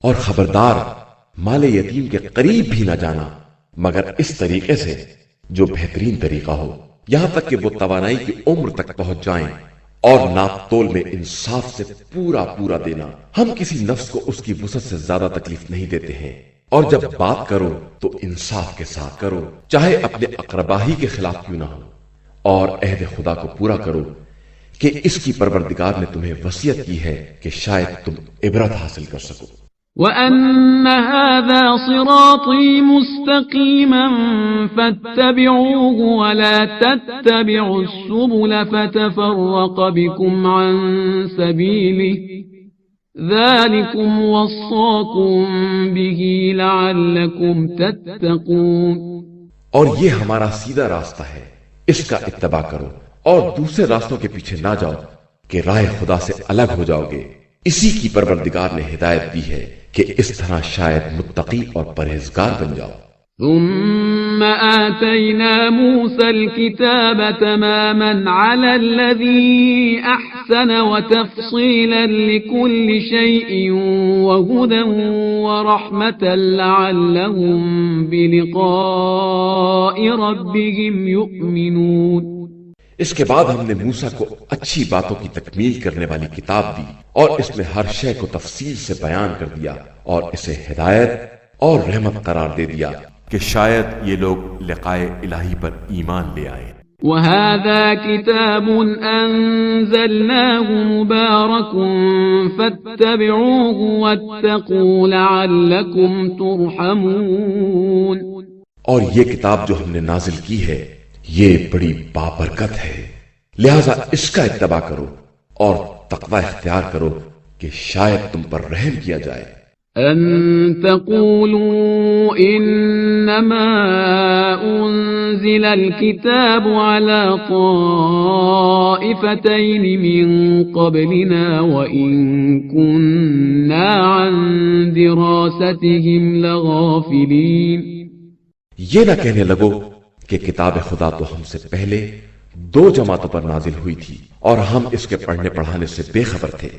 اور خبردار مال یتیم کے قریب بھی نہ جانا مگر اس طریقے سے جو بہترین طریقہ ہو، یہاں تک کہ وہ توانائی کی عمر تک پہنچ جائیں، اور ناپ تول میں انصاف سے پورا پورا دینا۔ ہم کسی نفس کو اس کی وسعت سے زیادہ تکلیف نہیں دیتے ہیں، اور جب بات کرو تو انصاف کے ساتھ کرو، چاہے اپنے اقربا ہی کے خلاف کیوں نہ ہو، اور عہد خدا کو پورا کرو کہ اس کی پروردگار نے تمہیں وصیت کی ہے کہ شاید تم عبرت حاصل کر سکو۔ وَأَنَّ هَذَا صِرَاطِي مُسْتَقِيمًا فَاتَّبِعُوهُ وَلَا تَتَّبِعُوا السُّبُلَ فَتَفَرَّقَ بِكُمْ عَن سَبِيلِهِ ذَلِكُمْ وَصَّاكُمْ بِهِ لَعَلَّكُمْ تَتَّقُونَ۔ اور یہ ہمارا سیدھا راستہ ہے، اس کا اتباع کرو اور دوسرے راستوں کے پیچھے نہ جاؤ کہ راہ خدا سے الگ ہو جاؤ گے۔ اسی کی پروردگار نے ہدایت دی ہے کہ اس طرح شاید متقی اور پرہیزگار بن جاؤ۔ ثم آتينا موسى الكتاب تماما على الذي أحسن وتفصيلا لكل شيء وهدى ورحمة لعلهم بلقاء ربهم يؤمنون۔ اس کے بعد ہم نے موسیٰ کو اچھی باتوں کی تکمیل کرنے والی کتاب دی، اور اس میں ہر شے کو تفصیل سے بیان کر دیا، اور اسے ہدایت اور رحمت قرار دے دیا کہ شاید یہ لوگ لقائے الہی پر ایمان لے آئے۔ وَهَذَا كِتَابٌ أَنزَلْنَاهُ مُبَارَكٌ فَاتَّبِعُوهُ وَاتَّقُوا لَعَلَّكُمْ تُرْحَمُونَ۔ اور یہ کتاب جو ہم نے نازل کی ہے یہ بڑی بابرکت ہے، لہذا اس کا اتباع کرو اور تقوی اختیار کرو کہ شاید تم پر رحم کیا جائے۔ أن تقولوا إنما أنزل الكتاب على طائفتين من قبلنا وإن كنا عن دراستهم لغافلين۔ یہ نہ کہنے لگو کہ کتاب خدا تو ہم سے پہلے 2 جماعتوں پر نازل ہوئی تھی اور ہم اس کے پڑھنے پڑھانے سے بے خبر تھے۔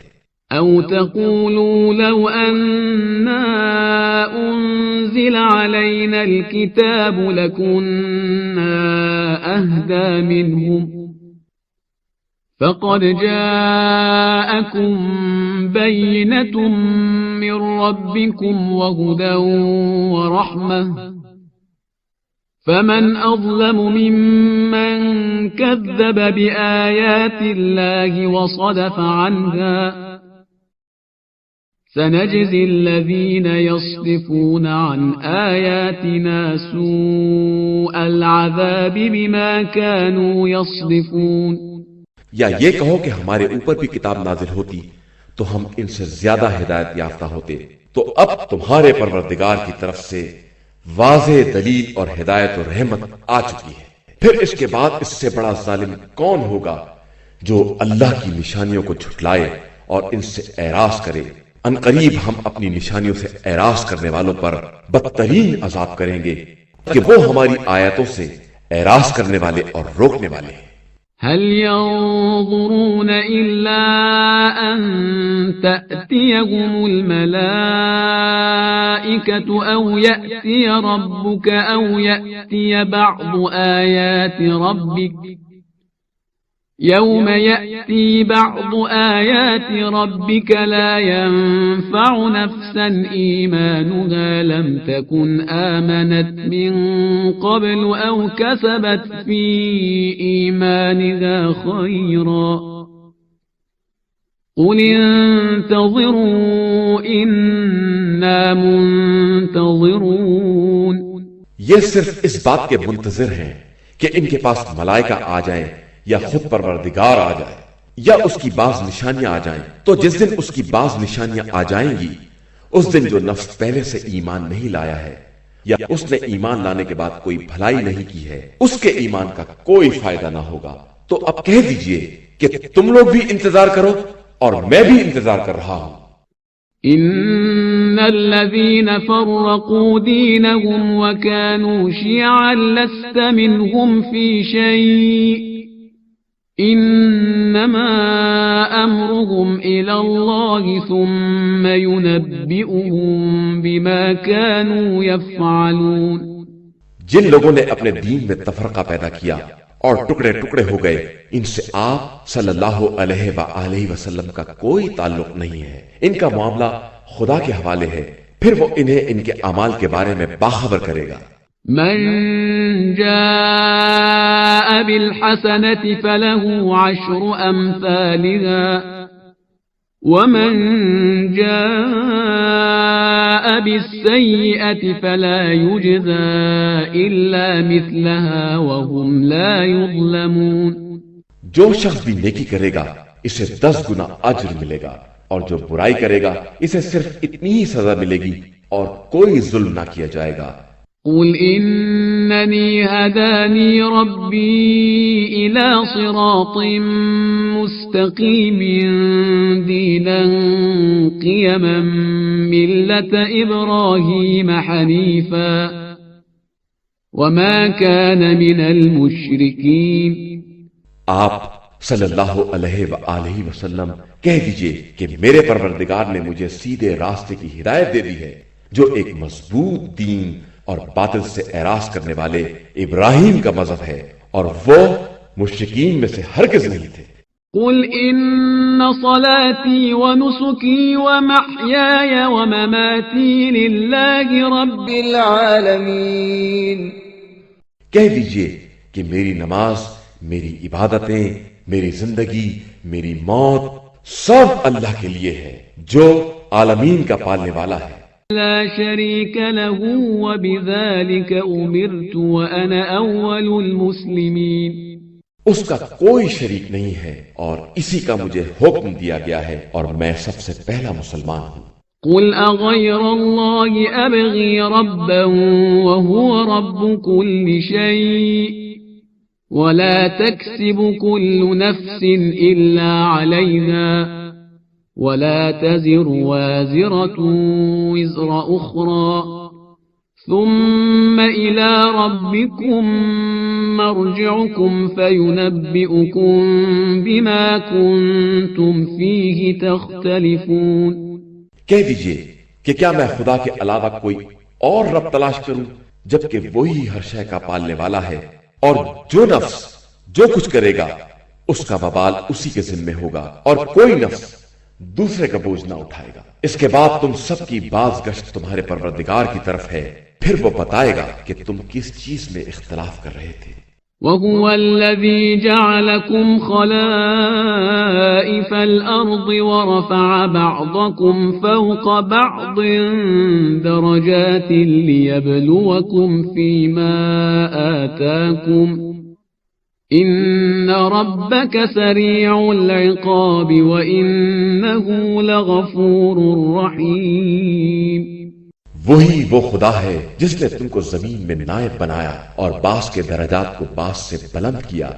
أو تقولوا لو أنا أنزل علينا الكتاب لكنا أهدى منهم فقد جاءكم بينة من ربكم وهدى ورحمة فمن أظلم ممن كذب بآيات الله وصدف عنها سنجزي الذين يصدفون عن آياتنا سوء العذاب بما كانوا يصدفون۔ یا یہ کہو کہ ہمارے اوپر بھی کتاب نازل ہوتی تو ہم ان سے زیادہ ہدایت یافتہ ہوتے، تو اب تمہارے پروردگار کی طرف سے واضح دلیل اور ہدایت و رحمت آ چکی ہے، پھر اس کے بعد اس سے بڑا ظالم کون ہوگا جو اللہ کی نشانیوں کو جھٹلائے اور ان سے اعراض کرے۔ ان قریب ہم اپنی نشانیوں سے اعراض کرنے والوں پر بدترین عذاب کریں گے کہ وہ ہماری آیتوں سے اعراض کرنے والے اور روکنے والے ہیں۔ هل ينظرون إلا أن تأتيهم الملائكة أو يأتي ربك أو يأتي بعض آيات ربك يوم يأتي بعض آيات ربك لا ينفع نفسا إيمانها لم تكن آمنت من قبل أو كسبت في إيمانها خيرا قل انتظروا إنا منتظرون ينتظرون یہ صرف اس بات کے منتظر ہیں کہ ان کے پاس ملائکہ آ جائیں یا خود پروردگار آ جائے یا اس کی بعض نشانیاں آ جائیں، تو جس دن اس کی بعض نشانیاں آ جائیں گی اس دن جو نفس پہلے سے ایمان نہیں لایا ہے یا اس نے ایمان لانے کے بعد کوئی بھلائی نہیں کی ہے، اس کے ایمان کا کوئی فائدہ نہ ہوگا۔ تو اب کہہ دیجئے کہ تم لوگ بھی انتظار کرو اور میں بھی انتظار کر رہا ہوں۔ إن الذين فرقوا دينهم وكانوا شيعا لست منهم في شيء إنما أمرهم إلى الله ثم ينبئهم بما كانوا يفعلون جن لوگوں نے اپنے دین میں تفرقہ پیدا کیا اور ٹکڑے ٹکڑے ہو گئے، ان سے آپ صلی اللہ علیہ وآلہ وسلم کا کوئی تعلق نہیں ہے، ان کا معاملہ خدا کے حوالے ہے، پھر وہ انہیں ان کے اعمال کے بارے میں باخبر کرے گا۔ من جاء بالحسنة فله عشر أمثالها ومن جاء بالسيئة فلا يجزى إلا مثلها وهم لا يظلمون جو شخص بھی نیکی کرے گا اسے 10 گنا اجر ملے گا، اور جو برائی کرے گا اسے صرف اتنی ہی سزا ملے گی اور کوئی ظلم نہ کیا جائے گا۔ قل إنني هداني ربي إلى صراط مستقيم دينا قيما ملة إبراهيم حنيفا وما كان من المشركين۔ آپ صلی اللہ علیہ وآلہ وسلم کہہ دیجئے کہ میرے پروردگار نے مجھے سیدھے راستے کی ہدایت دے دی ہے، جو ایک مضبوط دین اور باطل سے اعراض کرنے والے ابراہیم کا مذہب ہے، اور وہ مشرکین میں سے ہرگز نہیں تھے۔ قل إن صلاتي ونسكي ومحياي ومماتي لله رب العالمين۔ کہہ دیجئے کہ میری نماز، میری عبادتیں، میری زندگی، میری موت سب اللہ کے لیے ہے جو عالمین کا پالنے والا ہے۔ لا شريك له وبذلك أمرت وأنا أول المسلمين۔ اس کا کوئی شریک نہیں ہے اور اسی کا مجھے حکم دیا گیا ہے اور میں سب سے پہلا مسلمان ہوں۔ قل أغير الله أبغي ربا وهو رب كل شيء ولا تكسب كل نفس إلا عليها ولا تزر وازرة وزر أخرى ثم إلى ربكم مرجعكم فينبئكم بما كنتم فيه تختلفون۔ کہہ دیجئے کہ کیا میں خدا کے علاوہ کوئی اور رب تلاش کروں جبکہ وہی ہر شے کا پالنے والا ہے، اور جو نفس جو کچھ کرے گا اس کا وبال اسی کے ذمہ ہوگا اور کوئی نفس دوسرے کا بوجھ نہ اٹھائے گا۔ اس کے بعد تم سب کی باز گشت تمہارے پروردگار کی طرف ہے، پھر وہ بتائے گا کہ تم کس چیز میں اختلاف کر رہے تھے۔ وهو الذي جعلكم خلائف الأرض ورفع بعضكم فوق بعض درجات ليبلوكم فيما آتاكم إن ربك سريع العقاب وإنه لغفور رحيم۔ وہی وہ خدا ہے جس نے تم کو زمین میں نائب بنایا اور باس کے درجات کو باس سے بلند کیا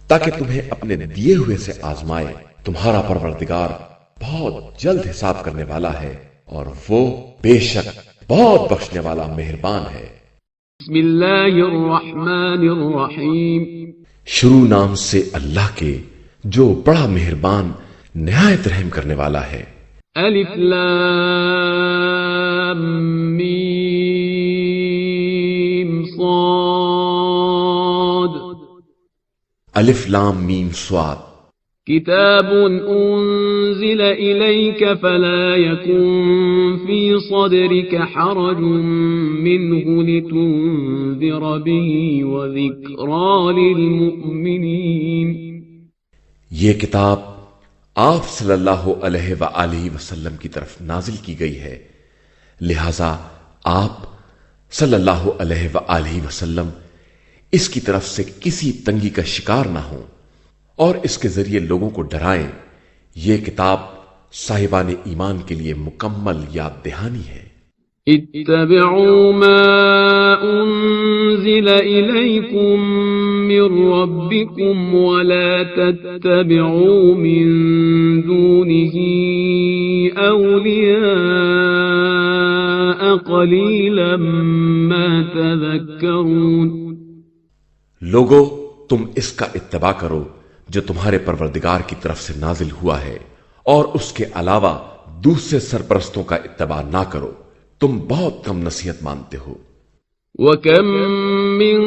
تاکہ تمہیں اپنے دیے ہوئے سے آزمائے۔ تمہارا پروردگار بہت جلد حساب کرنے والا ہے اور وہ بے شک بہت بخشنے والا مہربان ہے۔ بسم اللہ الرحمن الرحیم۔ شروع نام سے اللہ کے جو بڑا مہربان نہایت رحم کرنے والا ہے۔ الف لام میم صاد۔ الف لام میم صاد۔ کتاب انزل الیک فلا یکن فی صدرک حرج منه لتنذر به وذکرى للمؤمنین۔ یہ کتاب آپ صلی اللہ علیہ وآلہ وسلم کی طرف نازل کی گئی ہے، لہذا آپ صلی اللہ علیہ وآلہ وسلم اس کی طرف سے کسی تنگی کا شکار نہ ہوں اور اس کے ذریعے لوگوں کو ڈرائیں۔ یہ کتاب صاحبان ایمان کے لیے مکمل یاد دہانی ہے۔ اتبعوا ما انزل الیکم من ربکم ولا تتبعوا من دونه اولیاء قلیلا ما تذکرون۔ لوگو تم اس کا اتباع کرو جو تمہارے پروردگار کی طرف سے نازل ہوا ہے، اور اس کے علاوہ دوسرے سرپرستوں کا اتباع نہ کرو، تم بہت کم نصیحت مانتے ہو۔ وَكَم مِّن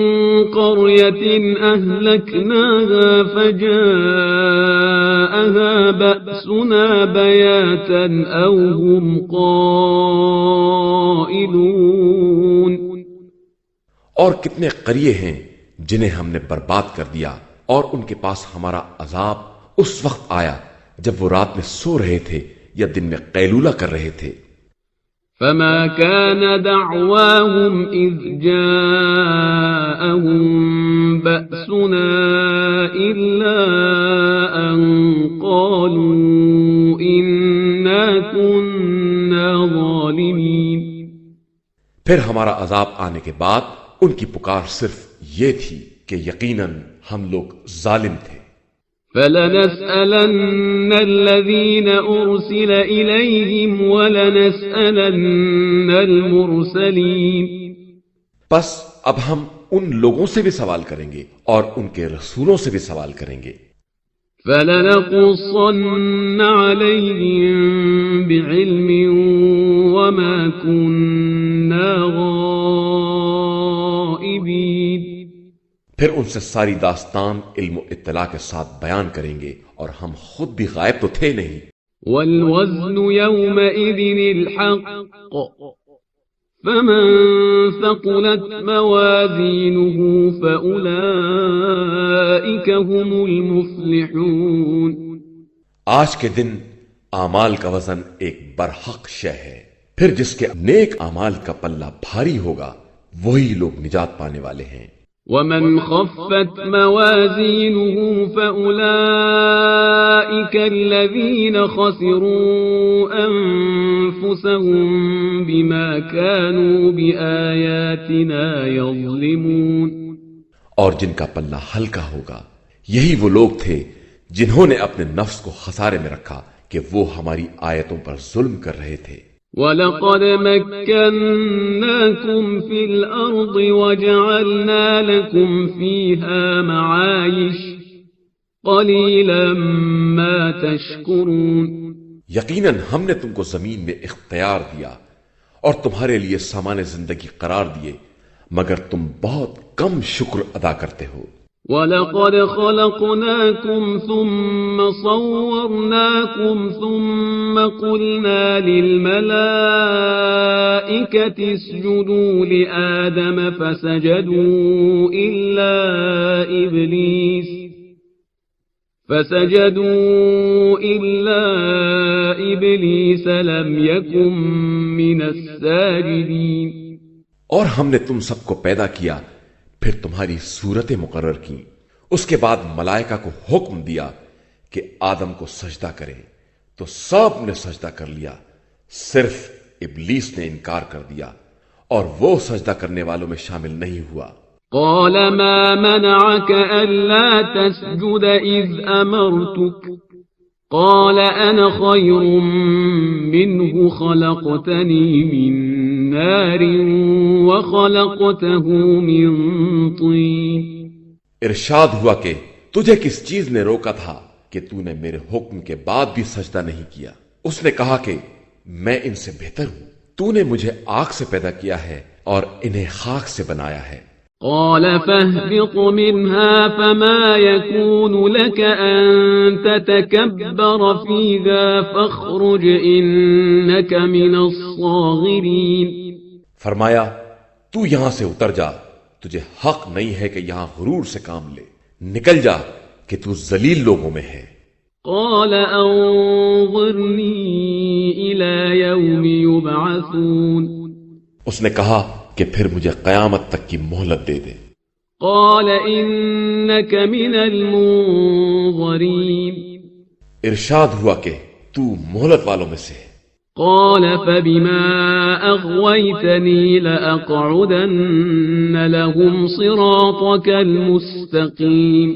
قَرْيَةٍ أَهْلَكْنَاهَا فَجَاءَهَا بَأْسُنَا بَيَاتًا أَوْ هُمْ قَائِلُونَ۔ اور کتنے قریے ہیں جنہیں ہم نے برباد کر دیا، اور ان کے پاس ہمارا عذاب اس وقت آیا جب وہ رات میں سو رہے تھے یا دن میں قیلولہ کر رہے تھے۔ فما كان دعواهم إذ جاءهم بأسنا إلا أن قالوا إنا كنا ظالمين۔ پھر ہمارا عذاب آنے کے بعد ان کی پکار صرف یہ تھی کہ یقیناً ہم لوگ ظالم تھے۔ فَلَنَسْأَلَنَّ الَّذِينَ أُرْسِلَ إِلَيْهِمْ وَلَنَسْأَلَنَّ الْمُرْسَلِينَ۔ پس اب ہم ان لوگوں سے بھی سوال کریں گے اور ان کے رسولوں سے بھی سوال کریں گے۔ فَلَنَقُصَّنَّ عَلَيْهِمْ بِعِلْمٍ وَمَا كُنَّا غَائِبِينَ۔ پھر ان سے ساری داستان علم و اطلاع کے ساتھ بیان کریں گے، اور ہم خود بھی غائب تو تھے نہیں۔ وَالْوَزْنُ يَوْمَئِذٍ الْحَقُّ فَمَن ثَقُلَتْ مَوَازِينُهُ فَأُولَئِكَ هُمُ الْمُفْلِحُونَ۔ آج کے دن اعمال کا وزن ایک برحق شے ہے، پھر جس کے نیک اعمال کا پلہ بھاری ہوگا وہی لوگ نجات پانے والے ہیں۔ وَمَنْ خَفَّتْ مَوَازِينُهُ فَأُولَئِكَ الَّذِينَ خَسِرُوا أَنفُسَهُم بِمَا كَانُوا بِآيَاتِنَا يَظْلِمُونَ۔ اور جن کا پلہ ہلکا ہوگا یہی وہ لوگ تھے جنہوں نے اپنے نفس کو خسارے میں رکھا کہ وہ ہماری آیتوں پر ظلم کر رہے تھے۔ وَلَقَدْ مَكَّنَّاكُمْ فِي الْأَرْضِ وَجَعَلْنَا لَكُمْ فِيهَا مَعَايِشَ قَلِيلًا مَا تَشْكُرُونَ۔ یقیناً ہم نے تم کو زمین میں اختیار دیا اور تمہارے لیے سامان زندگی قرار دیے، مگر تم بہت کم شکر ادا کرتے ہو۔ وَلَقَدْ خَلَقْنَاكُمْ ثُمَّ صَوَّرْنَاكُمْ ثُمَّ قُلْنَا لِلْمَلَائِكَةِ اسْجُدُوا لِآدَمَ فَسَجَدُوا إِلَّا إِبْلِيسَ لَمْ يَكُن مِّنَ السَّاجِدِينَ۔ اور ہم نے تم سب کو پیدا کیا، پھر تمہاری صورتیں مقرر کی، اس کے بعد ملائکہ کو حکم دیا کہ آدم کو سجدہ کرے تو سب نے سجدہ کر لیا، صرف ابلیس نے انکار کر دیا اور وہ سجدہ کرنے والوں میں شامل نہیں ہوا۔ قال ما منعك ألا تسجد إذ أمرتك قال أنا خير منه خلقتني من نار وخلقته من طين۔ ارشاد ہوا کہ تجھے کس چیز نے روکا تھا کہ تو نے میرے حکم کے بعد بھی سجدہ نہیں کیا؟ اس نے کہا کہ میں ان سے بہتر ہوں، تو نے مجھے آگ سے پیدا کیا ہے اور انہیں خاک سے بنایا ہے۔ قال فاهبط منها فما يكون لك أن تتكبر فيها فاخرج إنك من الصاغرين۔ فرمایا تو یہاں سے اتر جا، تجھے حق نہیں ہے کہ یہاں غرور سے کام لے، نکل جا کہ تو ذلیل لوگوں میں ہے۔ قال انظرني إلى يوم يبعثون۔ اس نے کہا کہ پھر مجھے قیامت تک کی مہلت دے دے۔ قال إنك من المنظرين ارشاد ہوا کہ تو مہلت والوں میں سے ہے۔ قال فبما أغويتني لأقعدن لهم صراطك المستقيم۔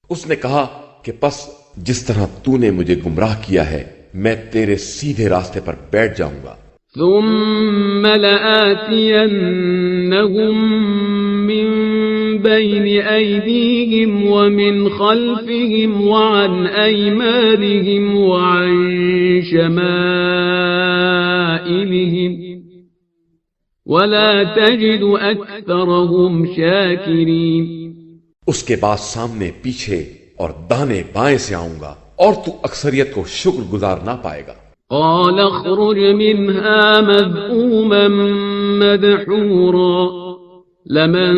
اس نے کہا کہ پس جس طرح تو نے مجھے گمراہ کیا ہے میں تیرے سیدھے راستے پر بیٹھ جاؤں گا۔ ثم لآتينهم من بين أيديهم ومن خلفهم وعن أيمانهم وعن شمائلهم ولا تجد أكثرهم شاكرين۔ اس کے بعد سامنے پیچھے اور دانے بائیں سے آؤں گا اور تو اکثریت کو شکر گزار نہ پائے گا۔ قال اخرج منها مذءوما مدحورا لمن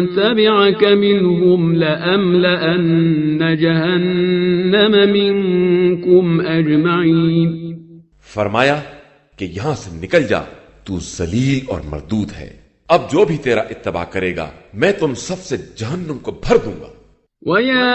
تبعك منهم لأملأن جهنم منكم أجمعين۔ فرمایا کہ یہاں سے نکل جا، تو ذلیل اور مردود ہے، اب جو بھی تیرا اتباع کرے گا میں تم سب سے جہنم کو بھر دوں گا۔ وَيَا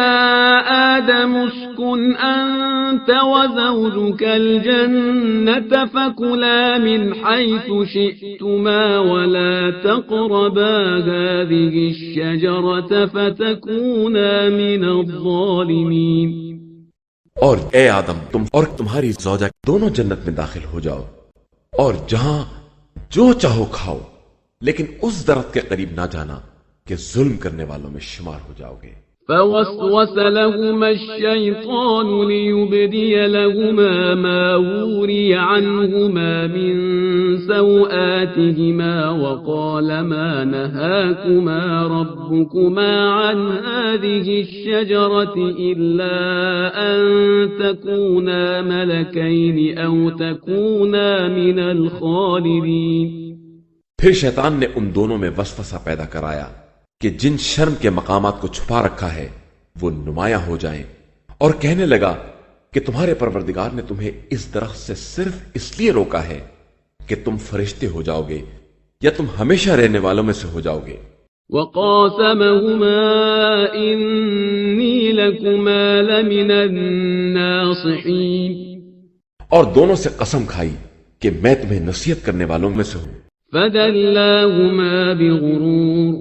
آدَمُ اسْكُنْ أَنْتَ وَزَوْجُكَ الْجَنَّةَ فَكُلَا مِنْ حَيْثُ شِئْتُمَا وَلَا تَقْرَبَا هَذِهِ الشَّجَرَةَ فَتَكُونَا مِنَ الظَّالِمِينَ۔ اور اے آدم تم اور تمہاری زوجہ دونوں جنت میں داخل ہو جاؤ اور جہاں جو چاہو کھاؤ، لیکن اس درخت کے قریب نہ جانا کہ ظلم کرنے والوں میں شمار ہو جاؤ گے۔ فوسوس لهما الشيطان ليبدي لهما ما وري عنهما من سوآتهما وقال ما نهاكما ربكما عن هذه الشجرة إلا أن تكونا ملكين أو تكونا من الخالدين۔ پھر شیطان نے ان دونوں میں وسوسہ پیدا کرایا کہ جن شرم کے مقامات کو چھپا رکھا ہے وہ نمایاں ہو جائیں، اور کہنے لگا کہ تمہارے پروردگار نے تمہیں اس درخت سے صرف اس لیے روکا ہے کہ تم فرشتے ہو جاؤ گے یا تم ہمیشہ رہنے والوں میں سے ہو جاؤ گے۔ وَقَاسَمَهُمَا إِنِّي لَكُمَا لَمِنَ النَّاصِحِينَ، اور دونوں سے قسم کھائی کہ میں تمہیں نصیحت کرنے والوں میں سے ہوں۔ فَدَلَّاهُمَا بِغُرُورٍ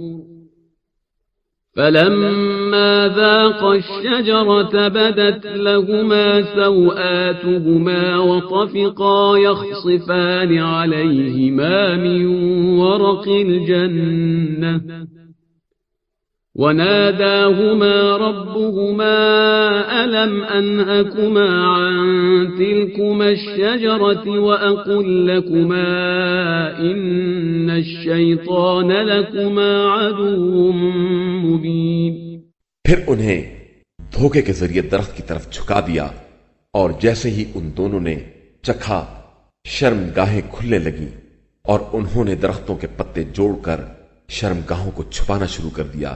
فَلَمَّا ذَاقَا الشَّجَرَةَ بَدَتْ لَهُمَا سَوْآتُهُمَا وَطَفِقَا يَخْصِفَانِ عَلَيْهِمَا مِنْ وَرَقِ الْجَنَّةِ وناداهما ربهما ألم أنهكما عن تلكما الشجرة وأقل لكما إن الشيطان لكما عدو مبين۔ پھر انہیں دھوکے کے ذریعے درخت کی طرف جھکا دیا، اور جیسے ہی ان دونوں نے چکھا شرمگاہیں کھلنے لگیں، اور انہوں نے درختوں کے پتے جوڑ کر شرمگاہوں کو چھپانا شروع کر دیا،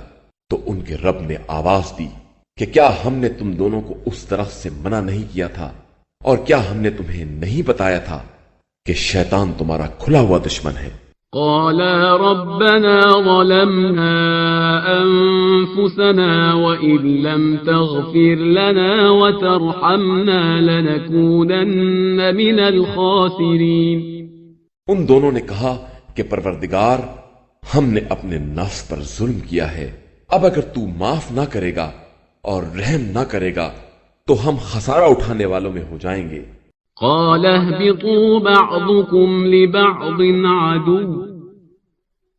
تو ان کے رب نے آواز دی کہ کیا ہم نے تم دونوں کو اس درخت سے منع نہیں کیا تھا، اور کیا ہم نے تمہیں نہیں بتایا تھا کہ شیطان تمہارا کھلا ہوا دشمن ہے؟ قالا ربنا ظلمنا أنفسنا وإن لم تغفر لنا وترحمنا لنكونن من الخاسرين۔ ان دونوں نے کہا کہ پروردگار ہم نے اپنے نفس پر ظلم کیا ہے، اب اگر تو معاف نہ کرے گا اور رحم نہ کرے گا تو ہم خسارہ اٹھانے والوں میں ہو جائیں گے۔ قال اهبطوا بعضكم لبعض عدو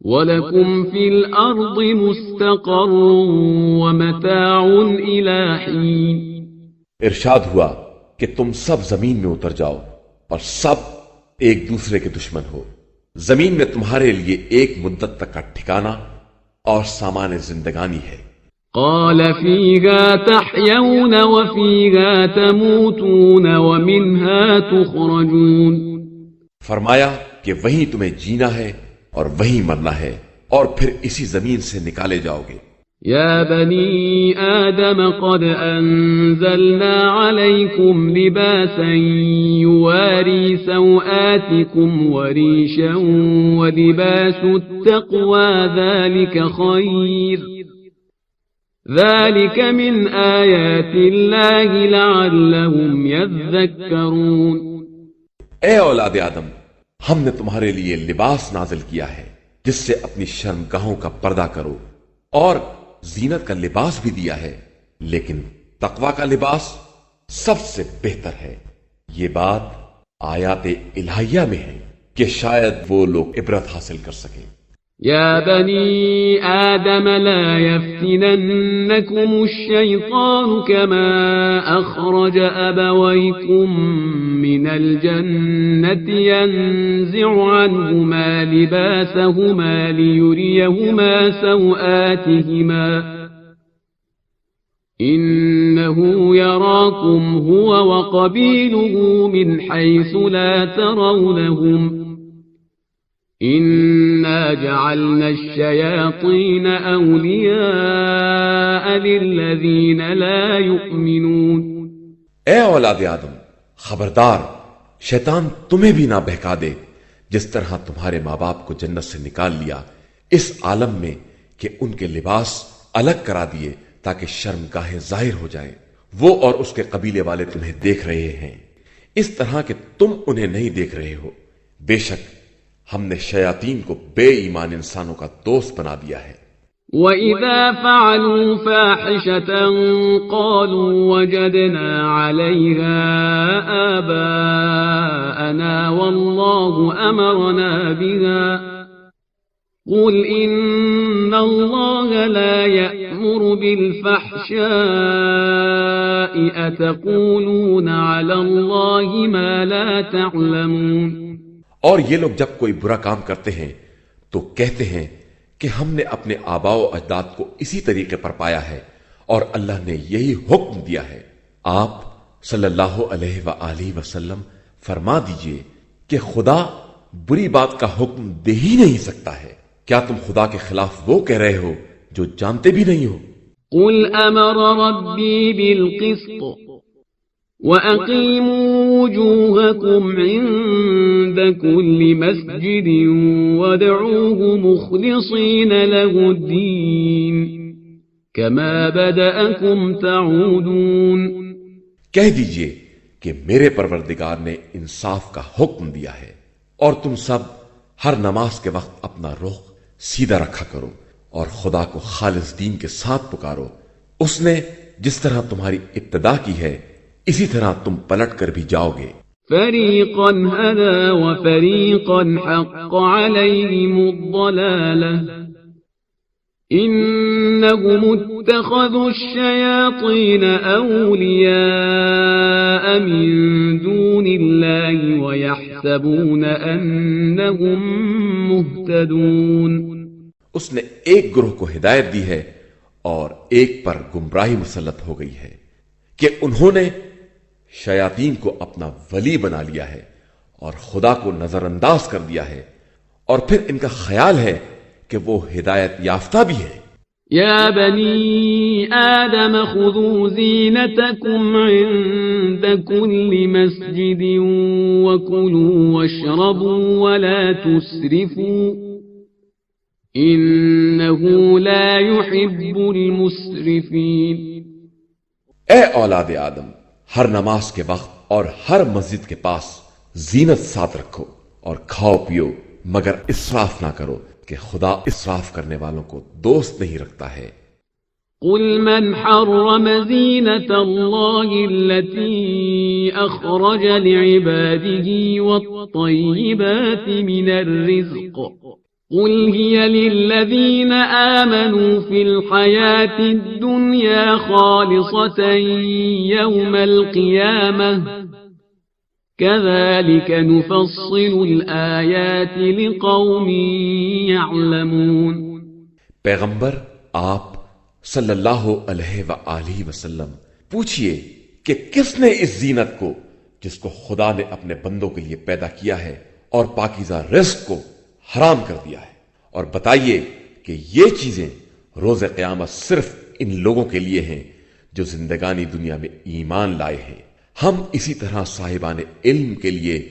ولكم في الأرض مستقر ومتاع إلى حين۔ ارشاد ہوا کہ تم سب زمین میں اتر جاؤ اور سب ایک دوسرے کے دشمن ہو، زمین میں تمہارے لیے ایک مدت تک کا ٹھکانہ اور سامان زندگانی ہے۔ قال فيها تحيون وفيها تموتون ومنها تخرجون۔ فرمایا کہ وہیں تمہیں جینا ہے اور وہیں مرنا ہے، اور پھر اسی زمین سے نکالے جاؤ گے۔ يا بني آدم قد أنزلنا عليكم لباسا يواري سوآتكم وريشا ولباس التقوى ذلك خير ذلك من آيات الله لعلهم يذكرون۔ اے اولاد آدم، ہم نے تمہارے لیے لباس نازل کیا ہے جس سے اپنی شرمگاہوں کا پردہ کرو، اور زینت کا لباس بھی دیا ہے، لیکن تقوی کا لباس سب سے بہتر ہے۔ یہ بات آیات الہیہ میں ہے کہ شاید وہ لوگ عبرت حاصل کر سکیں۔ يا بني آدم لا يفتننكم الشيطان كما أخرج أبويكم من الجنة ينزع عنهما لباسهما ليريهما سوآتهما إنه يراكم هو وقبيله من حيث لا ترونهم إنا جعلنا الشياطين أولياء للذين لا يؤمنون۔ اے اولاد آدم، خبردار شیطان تمہیں بھی نہ بہکا دے جس طرح تمہارے ماں باپ کو جنت سے نکال لیا اس عالم میں کہ ان کے لباس الگ کرا دیے تاکہ شرمگاہیں ظاہر ہو جائیں۔ وہ اور اس کے قبیلے والے تمہیں دیکھ رہے ہیں اس طرح کہ تم انہیں نہیں دیکھ رہے ہو۔ بے شک ہم نے شیاطین کو بے ایمان انسانوں کا دوست بنا دیا ہے۔ وَإِذَا فَعَلُوا فَاحِشَةً قَالُوا وَجَدْنَا عَلَيْهَا آبَاءَنَا وَاللَّهُ أَمَرَنَا بِهَا قُلْ إِنَّ اللَّهَ لَا يَأْمُرُ بِالْفَحْشَاءِ أَتَقُولُونَ عَلَى اللَّهِ مَا لَا تَعْلَمُونَ۔ اور یہ لوگ جب کوئی برا کام کرتے ہیں تو کہتے ہیں کہ ہم نے اپنے آباء و اجداد کو اسی طریقے پر پایا ہے اور اللہ نے یہی حکم دیا ہے۔ آپ صلی اللہ علیہ وآلہ وسلم فرما دیجئے کہ خدا بری بات کا حکم دے ہی نہیں سکتا ہے۔ کیا تم خدا کے خلاف وہ کہہ رہے ہو جو جانتے بھی نہیں ہو؟ قل امر ربی بالقسط وَأَقِيمُوا وُجُوهَكُمْ عِندَ كُلِّ مَسْجِدٍ وَادْعُوهُ مُخْلِصِينَ لَهُ الدِّينَ كَمَا بَدَأَكُمْ تَعُودُونَ۔ کہہ دیجئے کہ میرے پروردگار نے انصاف کا حکم دیا ہے، اور تم سب ہر نماز کے وقت اپنا رخ سیدھا رکھا کرو اور خدا کو خالص دین کے ساتھ پکارو۔ اس نے جس طرح تمہاری ابتدا کی ہے اسی طرح تم پلٹ کر بھی جاؤ گے۔ فَرِيقًا هَدَى وَفَرِيقًا حَقَّ عَلَيْهِمُ الضَّلَالَةُ إِنَّهُمُ اتَّخَذُوا الشَّيَاطِينَ أَوْلِيَاءَ مِن دُونِ اللَّهِ وَيَحْسَبُونَ أَنَّهُم مُهْتَدُونَ۔ اس نے ایک گروہ کو ہدایت دی ہے اور ایک پر گمراہی مسلط ہو گئی ہے کہ انہوں نے شیاطین کو اپنا ولی بنا لیا ہے اور خدا کو نظر انداز کر دیا ہے، اور پھر ان کا خیال ہے کہ وہ ہدایت یافتہ بھی ہے۔ یا بنی آدم خذوا زینتکم عند کل مسجد وکلوا واشربوا ولا تسرفوا انه لا يحب المسرفین۔ اے اولاد آدم، ہر نماز کے وقت اور ہر مسجد کے پاس زینت ساتھ رکھو اور کھاؤ پیو، مگر اسراف نہ کرو کہ خدا اسراف کرنے والوں کو دوست نہیں رکھتا ہے۔ قل من حرم زینة اللہ التي اخرج لعباده والطیبات من الرزق قل هي للذين آمنوا في الحياة الدنيا خالصة يوم القيامة كذلك نفصل الآيات لقوم يعلمون۔ پیغمبر آپ صلی اللہ علیہ وآلہ وسلم پوچھئے کہ کس نے اس زینت کو جس کو خدا نے اپنے بندوں کے لیے پیدا کیا ہے اور پاکیزہ رزق کو حرام کر دیا ہے، اور بتائیے کہ یہ چیزیں روز قیامت صرف ان لوگوں کے لیے ہیں جو زندگانی دنیا میں ایمان لائے ہیں۔ ہم اسی طرح صاحبان علم کے لیے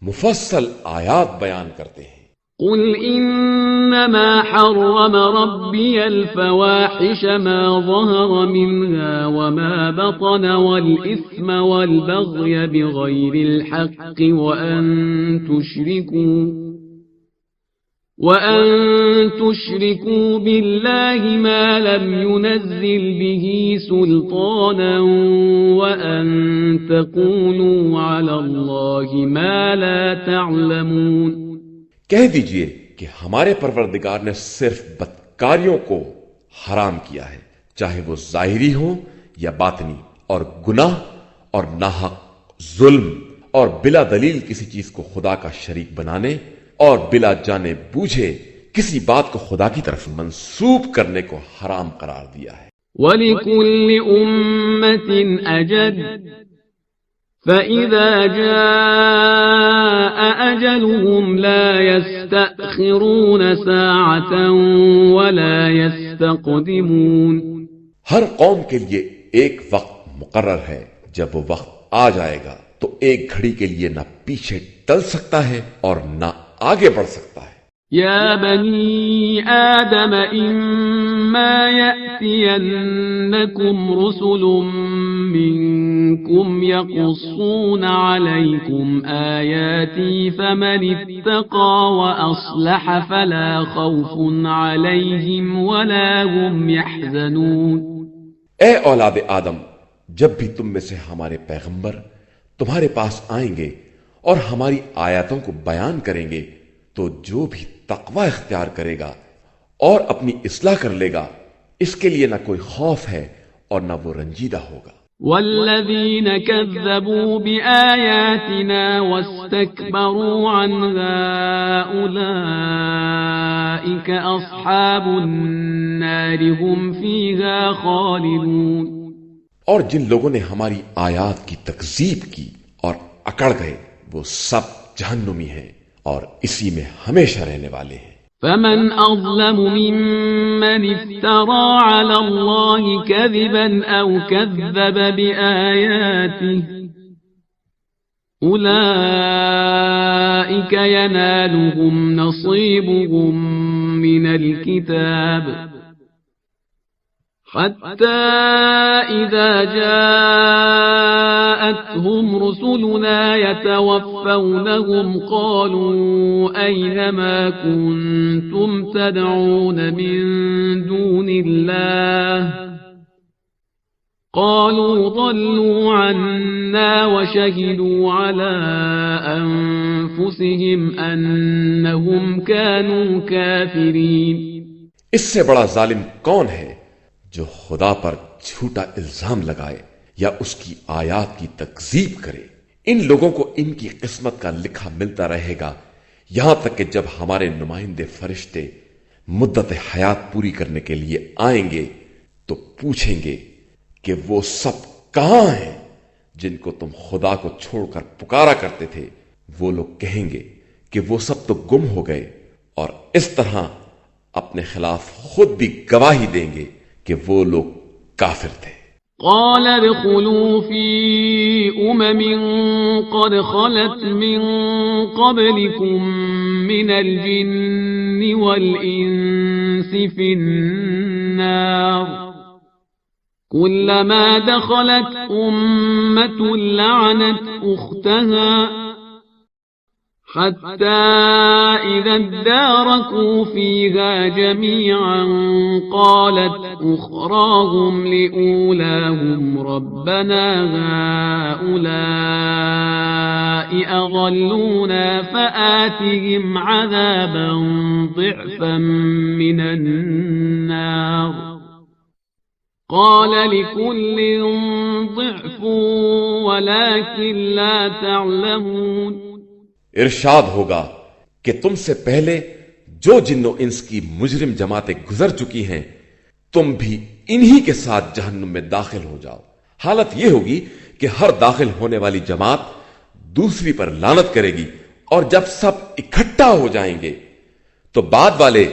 مفصل آیات بیان کرتے ہیں۔ قل انما حرم ربي الفواحش ما ظهر منها وما بطن والإثم والبغي بغير الحق وأن تشركوا بالله ما لم ينزل به سلطانا وأن تقولوا على الله ما لا تعلمون۔ کہہ دیجئے کہ ہمارے پروردگار نے صرف بدکاریوں کو حرام کیا ہے، چاہے وہ ظاہری ہو یا باطنی، اور گناہ اور ناحق ظلم اور بلا دلیل کسی چیز کو خدا کا شریک بنانے اور بلا جانے بوجھے کسی بات کو خدا کی طرف منسوب کرنے کو حرام قرار دیا ہے۔ وَلِكُلِّ أُمَّةٍ أَجَلٌ فَإِذَا جَاءَ أَجَلُهُمْ لَا يَسْتَأْخِرُونَ سَاعَةً وَلَا يَسْتَقْدِمُونَ۔ ہر قوم کے لیے ایک وقت مقرر ہے، جب وہ وقت آ جائے گا تو ایک گھڑی کے لیے نہ پیچھے ٹل سکتا ہے اور نہ آگے بڑھ سکتا ہے۔ يا بني آدم إما يأتينكم رسل منكم يقصون عليكم آياتي فمن اتقى وأصلح فلا خوف عليهم ولا هم يحزنون۔ اے اولاد آدم، جب بھی تم میں سے ہمارے پیغمبر تمہارے پاس آئیں گے اور ہماری آیاتوں کو بیان کریں گے تو جو بھی تقوی اختیار کرے گا اور اپنی اصلاح کر لے گا، اس کے لیے نہ کوئی خوف ہے اور نہ وہ رنجیدہ ہوگا۔ والذین کذبوا بآیاتنا واستکبروا عنها اولئک اصحاب النار هم فیها خالدون۔ اور جن لوگوں نے ہماری آیات کی تکذیب کی اور اکڑ گئے وہ سب جہنمی ہیں اور اسی میں ہمیشہ رہنے والے ہیں۔ فمن أظلم ممن افترى على الله كذبا أو كذب بآياته أولئك ينالهم نصيبهم من الكتاب حتى إذا جاءتهم رسلنا يتوفونهم قالوا أين ما كنتم تدعون من دون الله قالوا ضلوا عنا وشهدوا على أنفسهم أنهم كانوا كافرين۔ اس سے بڑا ظالم کون ہے جو خدا پر جھوٹا الزام لگائے یا اس کی آیات کی تکذیب کرے؟ ان لوگوں کو ان کی قسمت کا لکھا ملتا رہے گا یہاں تک کہ جب ہمارے نمائندے فرشتے مدت حیات پوری کرنے کے لیے آئیں گے تو پوچھیں گے کہ وہ سب کہاں ہیں جن کو تم خدا کو چھوڑ کر پکارا کرتے تھے؟ وہ لوگ کہیں گے کہ وہ سب تو گم ہو گئے، اور اس طرح اپنے خلاف خود بھی گواہی دیں گے کہ وہ لوگ کافر تھے۔ قال ادخلوا في قد خلت من قبلكم من الجن والإنس في النار كلما دخلت أمة لعنت أختها حتى إذا اداركوا فيها جميعا قالت أخراهم لأولاهم ربنا هؤلاء أضلونا فآتهم عذابا ضعفا من النار قال لكل ضعف ولكن لا تعلمون۔ ارشاد ہوگا کہ تم سے پہلے جو جن و انس کی مجرم جماعتیں گزر چکی ہیں تم بھی انہی کے ساتھ جہنم میں داخل ہو جاؤ۔ حالت یہ ہوگی کہ ہر داخل ہونے والی جماعت دوسری پر لعنت کرے گی، اور جب سب اکٹھا ہو جائیں گے تو بعد والے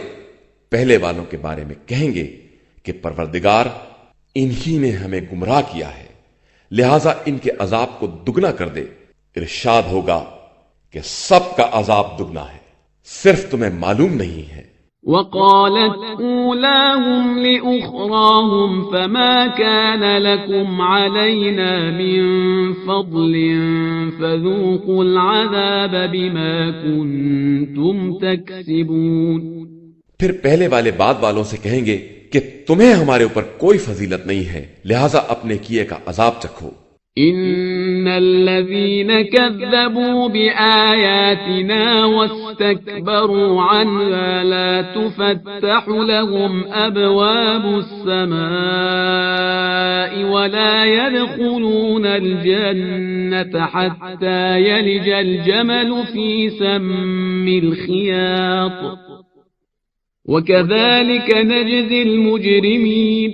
پہلے والوں کے بارے میں کہیں گے کہ پروردگار انہی نے ہمیں گمراہ کیا ہے، لہذا ان کے عذاب کو دگنا کر دے۔ ارشاد ہوگا کہ سب کا عذاب دگنا ہے، صرف تمہیں معلوم نہیں ہے۔ وقالت أولاهم لأخراهم فما كان لكم علينا من فضل فذوقوا العذاب بما كنتم تكسبون۔ پھر پہلے والے بعد والوں سے کہیں گے کہ تمہیں ہمارے اوپر کوئی فضیلت نہیں ہے، لہذا اپنے کیے کا عذاب چکھو۔ ان الذين كذبوا بآياتنا واستكبروا عنها لا تفتح لهم أبواب السماء ولا يدخلون الجنة حتى يلج الجمل في سم الخياط وكذلك نجزي المجرمين۔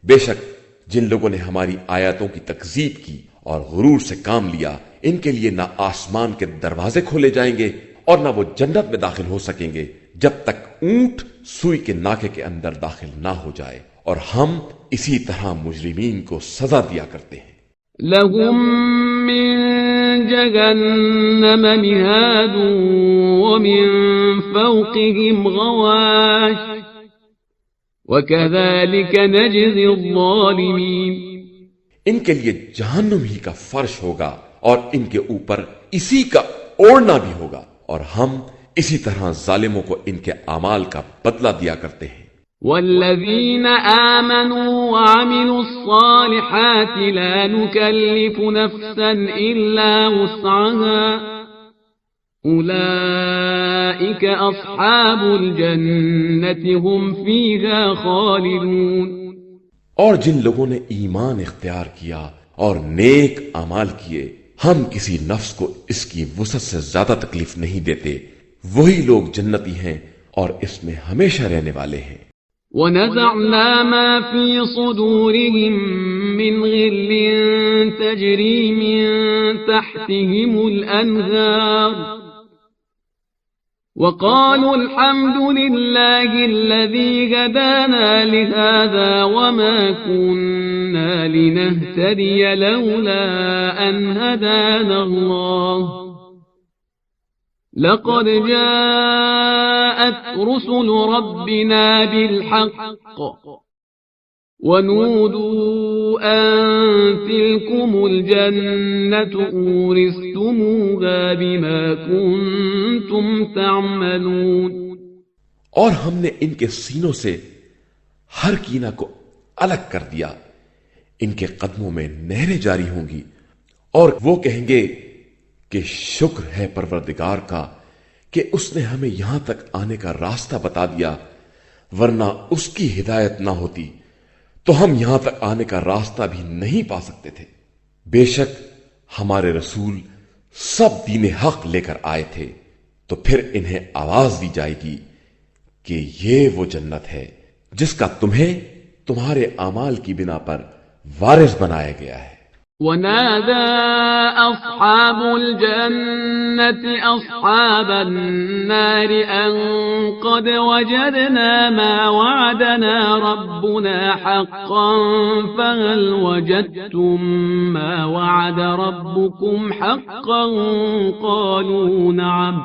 بے شک جن لوگوں نے ہماری آیاتوں کی تکذیب کی اور غرور سے کام لیا، ان کے لیے نہ آسمان کے دروازے کھولے جائیں گے اور نہ وہ جنت میں داخل ہو سکیں گے جب تک اونٹ سوئی کے ناکے کے اندر داخل نہ ہو جائے، اور ہم اسی طرح مجرمین کو سزا دیا کرتے ہیں۔ لهم من جهنم مهاد ومن فوقهم غواش وَكَذَلِكَ نَجْزِي الظَّالِمِينَ۔ ان کے لیے جہنم ہی کا فرش ہوگا اور ان کے اوپر اسی کا اوڑھنا بھی ہوگا، اور ہم اسی طرح ظالموں کو ان کے اعمال کا بدلہ دیا کرتے ہیں۔ وَالَّذِينَ آمَنُوا وَعَمِلُوا الصَّالِحَاتِ لَا نُكَلِّفُ نَفْسًا إِلَّا وُسْعَهَا أولئك أصحاب الجنة هم فيها خالدون۔ اور جن لوگوں نے ایمان اختیار کیا اور نیک اعمال کیے، ہم کسی نفس کو اس کی وسعت سے زیادہ تکلیف نہیں دیتے، وہی لوگ جنتی ہیں اور اس میں ہمیشہ رہنے والے ہیں۔ وَنَزَعْنَا مَا فِي صُدُورِهِم مِّنْ غِلٍّ تَجْرِي مِن تَحْتِهِمُ الْأَنْهَارُ وقالوا الحمد لله الذي هدانا لهذا وما كنا لنهتدي لولا أن هدانا الله لقد جاءت رسل ربنا بالحق ونودوا أن تلكم الجنة أورثتموها بما كنتم تعملون۔ اور ہم نے ان کے سینوں سے ہر کینہ کو الگ کر دیا، ان کے قدموں میں نہریں جاری ہوں گی، اور وہ کہیں گے کہ شکر ہے پروردگار کا کہ اس نے ہمیں یہاں تک آنے کا راستہ بتا دیا، ورنہ اس کی ہدایت نہ ہوتی تو ہم یہاں تک آنے کا راستہ بھی نہیں پا سکتے تھے۔ بے شک ہمارے رسول سب دین حق لے کر آئے تھے، تو پھر انہیں آواز دی جائے گی کہ یہ وہ جنت ہے جس کا تمہیں تمہارے اعمال کی بنا پر وارث بنایا گیا ہے۔ وَنَادَى أَصْحَابُ الْجَنَّةِ أَصْحَابَ النَّارِ أَن قَدْ وَجَدْنَا مَا وَعَدَنَا رَبُّنَا حَقًّا فَهَلْ وَجَدتُّم مَّا وَعَدَ رَبُّكُمْ حَقًّا قَالُوا نَعَمْ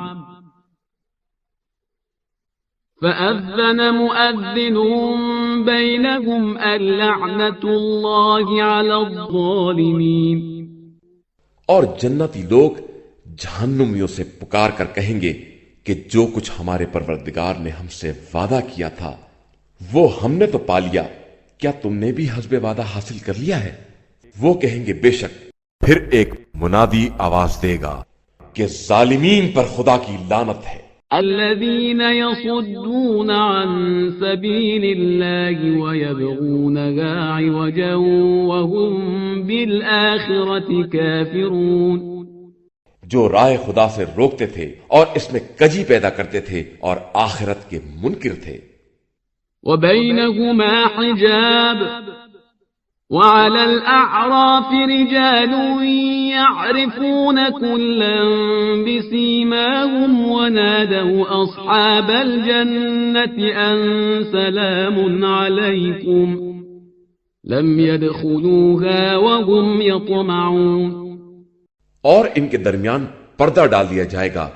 فَأَذَّنَ مُؤَذِّنٌ بَيْنَهُمْ اللَّعْنَةُ اللَّهِ عَلَى الظَّالِمِينَ۔ اور جنتی لوگ جہنمیوں سے پکار کر کہیں گے کہ جو کچھ ہمارے پروردگار نے ہم سے وعدہ کیا تھا وہ ہم نے تو پا لیا، کیا تم نے بھی حسب وعدہ حاصل کر لیا ہے؟ وہ کہیں گے بے شک۔ پھر ایک منادی آواز دے گا کہ ظالمین پر خدا کی لعنت ہے۔ الذين يصدون عن سبيل الله ويبغونها عوجا وهم بالآخرة كافرون، جو رائے خدا سے روکتے تھے اور اس میں کجی پیدا کرتے تھے اور آخرت کے منکر تھے۔ وبينهما حجاب وعلى الأعراف رجال يعرفون كلا بسيماهم ونادوا أصحاب الجنة أن سلام عليكم لم يدخلوها وهم يطمعون. اور ان کے درمیان پردہ ڈال دیا جائے گا،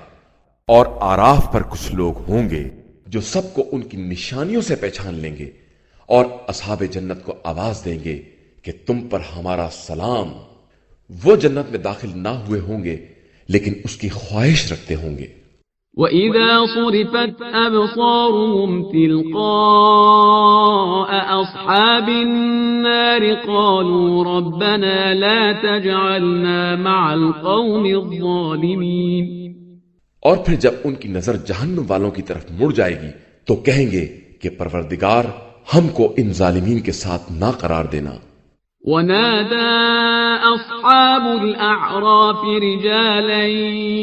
اور آراف پر کچھ لوگ ہوں گے جو سب کو ان کی نشانیوں سے پہچان لیں گے، اور اصحاب جنت کو آواز دیں گے کہ تم پر ہمارا سلام. وہ جنت میں داخل نہ ہوئے ہوں گے لیکن اس کی خواہش رکھتے ہوں گے. وَإِذَا صُرِفَتْ أَبْصَارُهُمْ تِلْقَاءَ أَصْحَابِ النَّارِ قَالُوا رَبَّنَا لَا تَجْعَلْنَا مَعَ الْقَوْمِ الظَّالِمِينَ. اور پھر جب ان کی نظر جہنم والوں کی طرف مڑ جائے گی تو کہیں گے کہ پروردگار ہم کو ان ظالمین کے ساتھ نہ قرار دینا. ونادى أصحاب الأعراف رجالا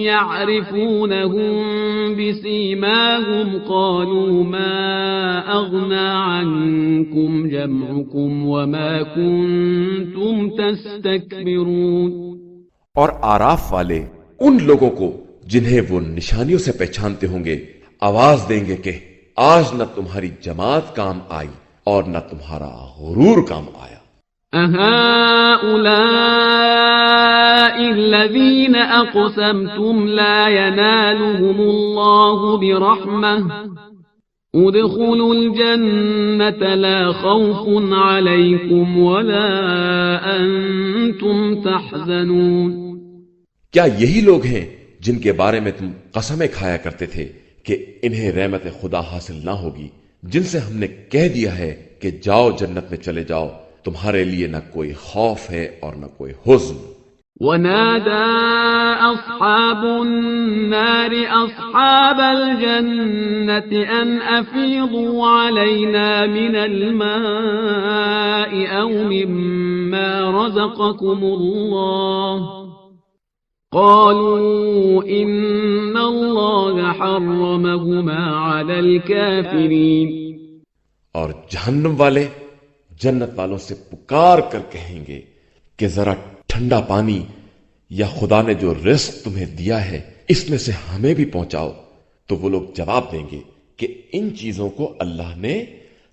يعرفونهم بسيماهم قالوا ما أغنى عنكم جمعكم وما كنتم تستكبرون. اور آراف والے ان لوگوں کو جنہیں وہ نشانیوں سے پہچانتے ہوں گے آواز دیں گے کہ آج نہ تمہاری جماعت کام آئی اور نہ تمہارا غرور کام آیا. أهؤلاء الذين أقسمتم لا ينالهم الله برحمة ادخلوا الجنة لا خوف عليكم ولا أنتم تحزنون. کیا یہی لوگ ہیں جن کے بارے میں تم قسمیں کھایا کرتے تھے کہ انہیں رحمت خدا حاصل نہ ہوگی، جن سے ہم نے کہہ دیا ہے کہ جاؤ جنت میں چلے جاؤ، تمہارے لیے نہ کوئی خوف ہے اور نہ کوئی حزن. ونادى أصحاب النار أصحاب الجنة أن أفيضوا علينا من الماء أو مما رزقكم الله قالوا إن الله حرمهما على الكافرين. اور جہنم والے جنت والوں سے پکار کر کہیں گے کہ ذرا ٹھنڈا پانی یا خدا نے جو رزق تمہیں دیا ہے اس میں سے ہمیں بھی پہنچاؤ. تو وہ لوگ جواب دیں گے کہ ان چیزوں کو اللہ نے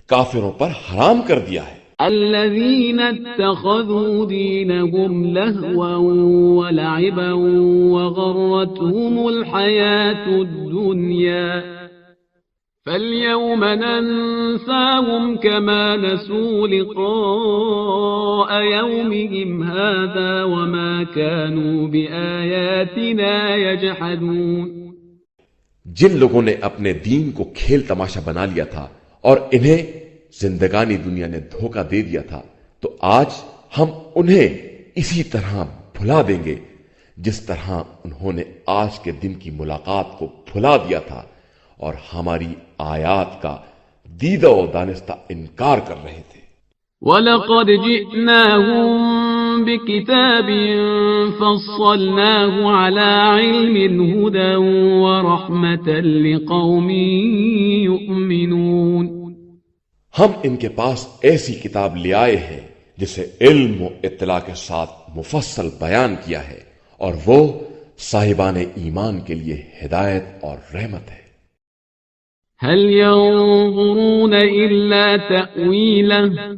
کافروں پر حرام کر دیا ہے. الذين اتخذوا دينهم لهوا ولعبا وغرتهم الحياة الدنيا فاليوم ننساهم كما نسوا لقاء يومهم هذا وما كانوا بآياتنا يجحدون. جن لوگوں نے اپنے دین کو کھیل تماشا بنا لیا تھا اور انہیں زندگانی دنیا نے دھوکہ دے دیا تھا، تو آج ہم انہیں اسی طرح بھلا دیں گے جس طرح انہوں نے آج کے دن کی ملاقات کو بھلا دیا تھا اور ہماری آیات کا دیدہ و دانستہ انکار کر رہے تھے. وَلَقَدْ جِئْنَاهُمْ بِكِتَابٍ فَصَّلْنَاهُ عَلَى عِلْمٍ هُدًى وَرَحْمَةً لِقَوْمٍ يُؤْمِنُونَ. ہم ان کے پاس ایسی کتاب لے آئے ہیں جسے علم و اطلاع کے ساتھ مفصل بیان کیا ہے، اور وہ صاحبان ایمان کے لیے ہدایت اور رحمت ہے. هل ينظرون إلا تأويله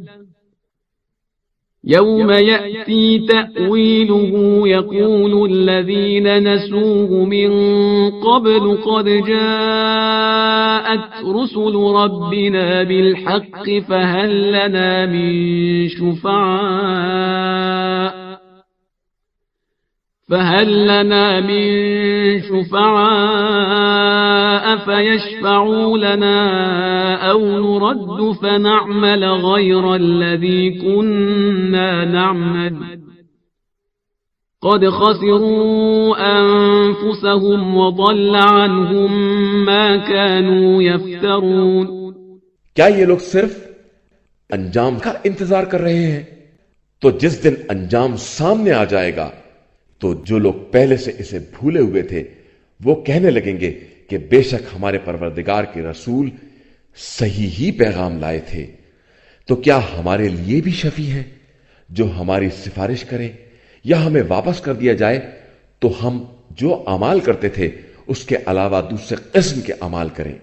يوم يأتي تأويله يقول الذين نسوه من قبل قد جاءت رسل ربنا بالحق فهل لنا من شفعاء فيشفعوا لنا أو نرد فنعمل غير الذي كنا نعمل قد خسروا أنفسهم وضل عنهم ما كانوا يفترون. کیا یہ لوگ صرف انجام کا انتظار کر رہے ہیں؟ تو جس دن انجام سامنے آ جائے گا تو جو لوگ پہلے سے اسے بھولے ہوئے تھے وہ کہنے لگیں گے کہ بے شک ہمارے پروردگار کے رسول صحیح ہی پیغام لائے تھے، تو کیا ہمارے لیے بھی شفیع ہیں جو ہماری سفارش کرے یا ہمیں واپس کر دیا جائے تو ہم جو اعمال کرتے تھے اس کے علاوہ دوسرے قسم کے اعمال کریں۔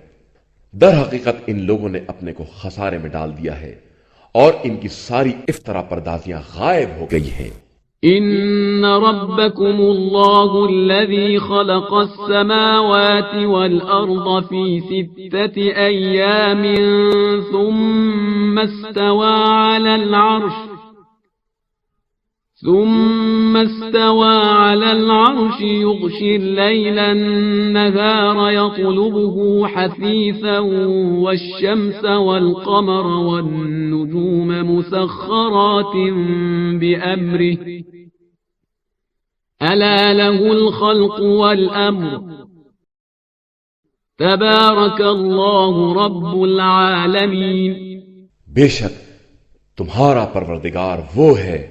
در حقیقت ان لوگوں نے اپنے کو خسارے میں ڈال دیا ہے اور ان کی ساری افترا پردازیاں غائب ہو گئی ہیں۔ إن ربكم الله الذي خلق السماوات والأرض في 6 أيام ثم استوى على العرش يغشي الليل النهار يطلبه حثيثا والشمس والقمر والنجوم مسخرات بأمره ألا له الخلق والأمر تبارك الله رب العالمين۔ بے شک تمہارا پروردگار وہ ہے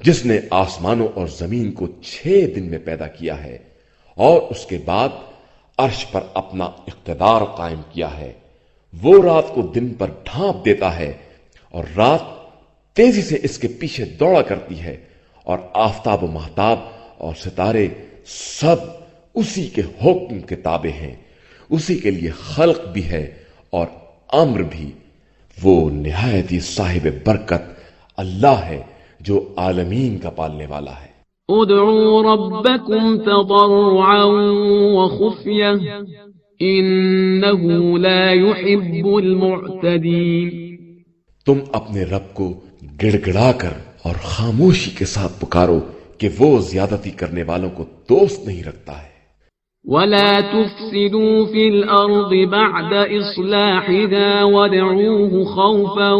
جس نے آسمانوں اور زمین کو 6 دن میں پیدا کیا ہے اور اس کے بعد عرش پر اپنا اقتدار قائم کیا ہے۔ وہ رات کو دن پر ڈھانپ دیتا ہے اور رات تیزی سے اس کے پیچھے دوڑا کرتی ہے، اور آفتاب و مہتاب اور ستارے سب اسی کے حکم کے تابع ہیں۔ اسی کے لیے خلق بھی ہے اور امر بھی۔ وہ نہایت ہی صاحب برکت اللہ ہے جو عالمین کا پالنے والا ہے۔ ادعوا ربكم تضرعا وخفية إنه لا يحب المعتدين۔ تم اپنے رب کو گڑ گڑا کر اور خاموشی کے ساتھ پکارو کہ وہ زیادتی کرنے والوں کو دوست نہیں رکھتا ہے۔ ولا تفسدوا في الأرض بعد إصلاحها وادعوه خوفا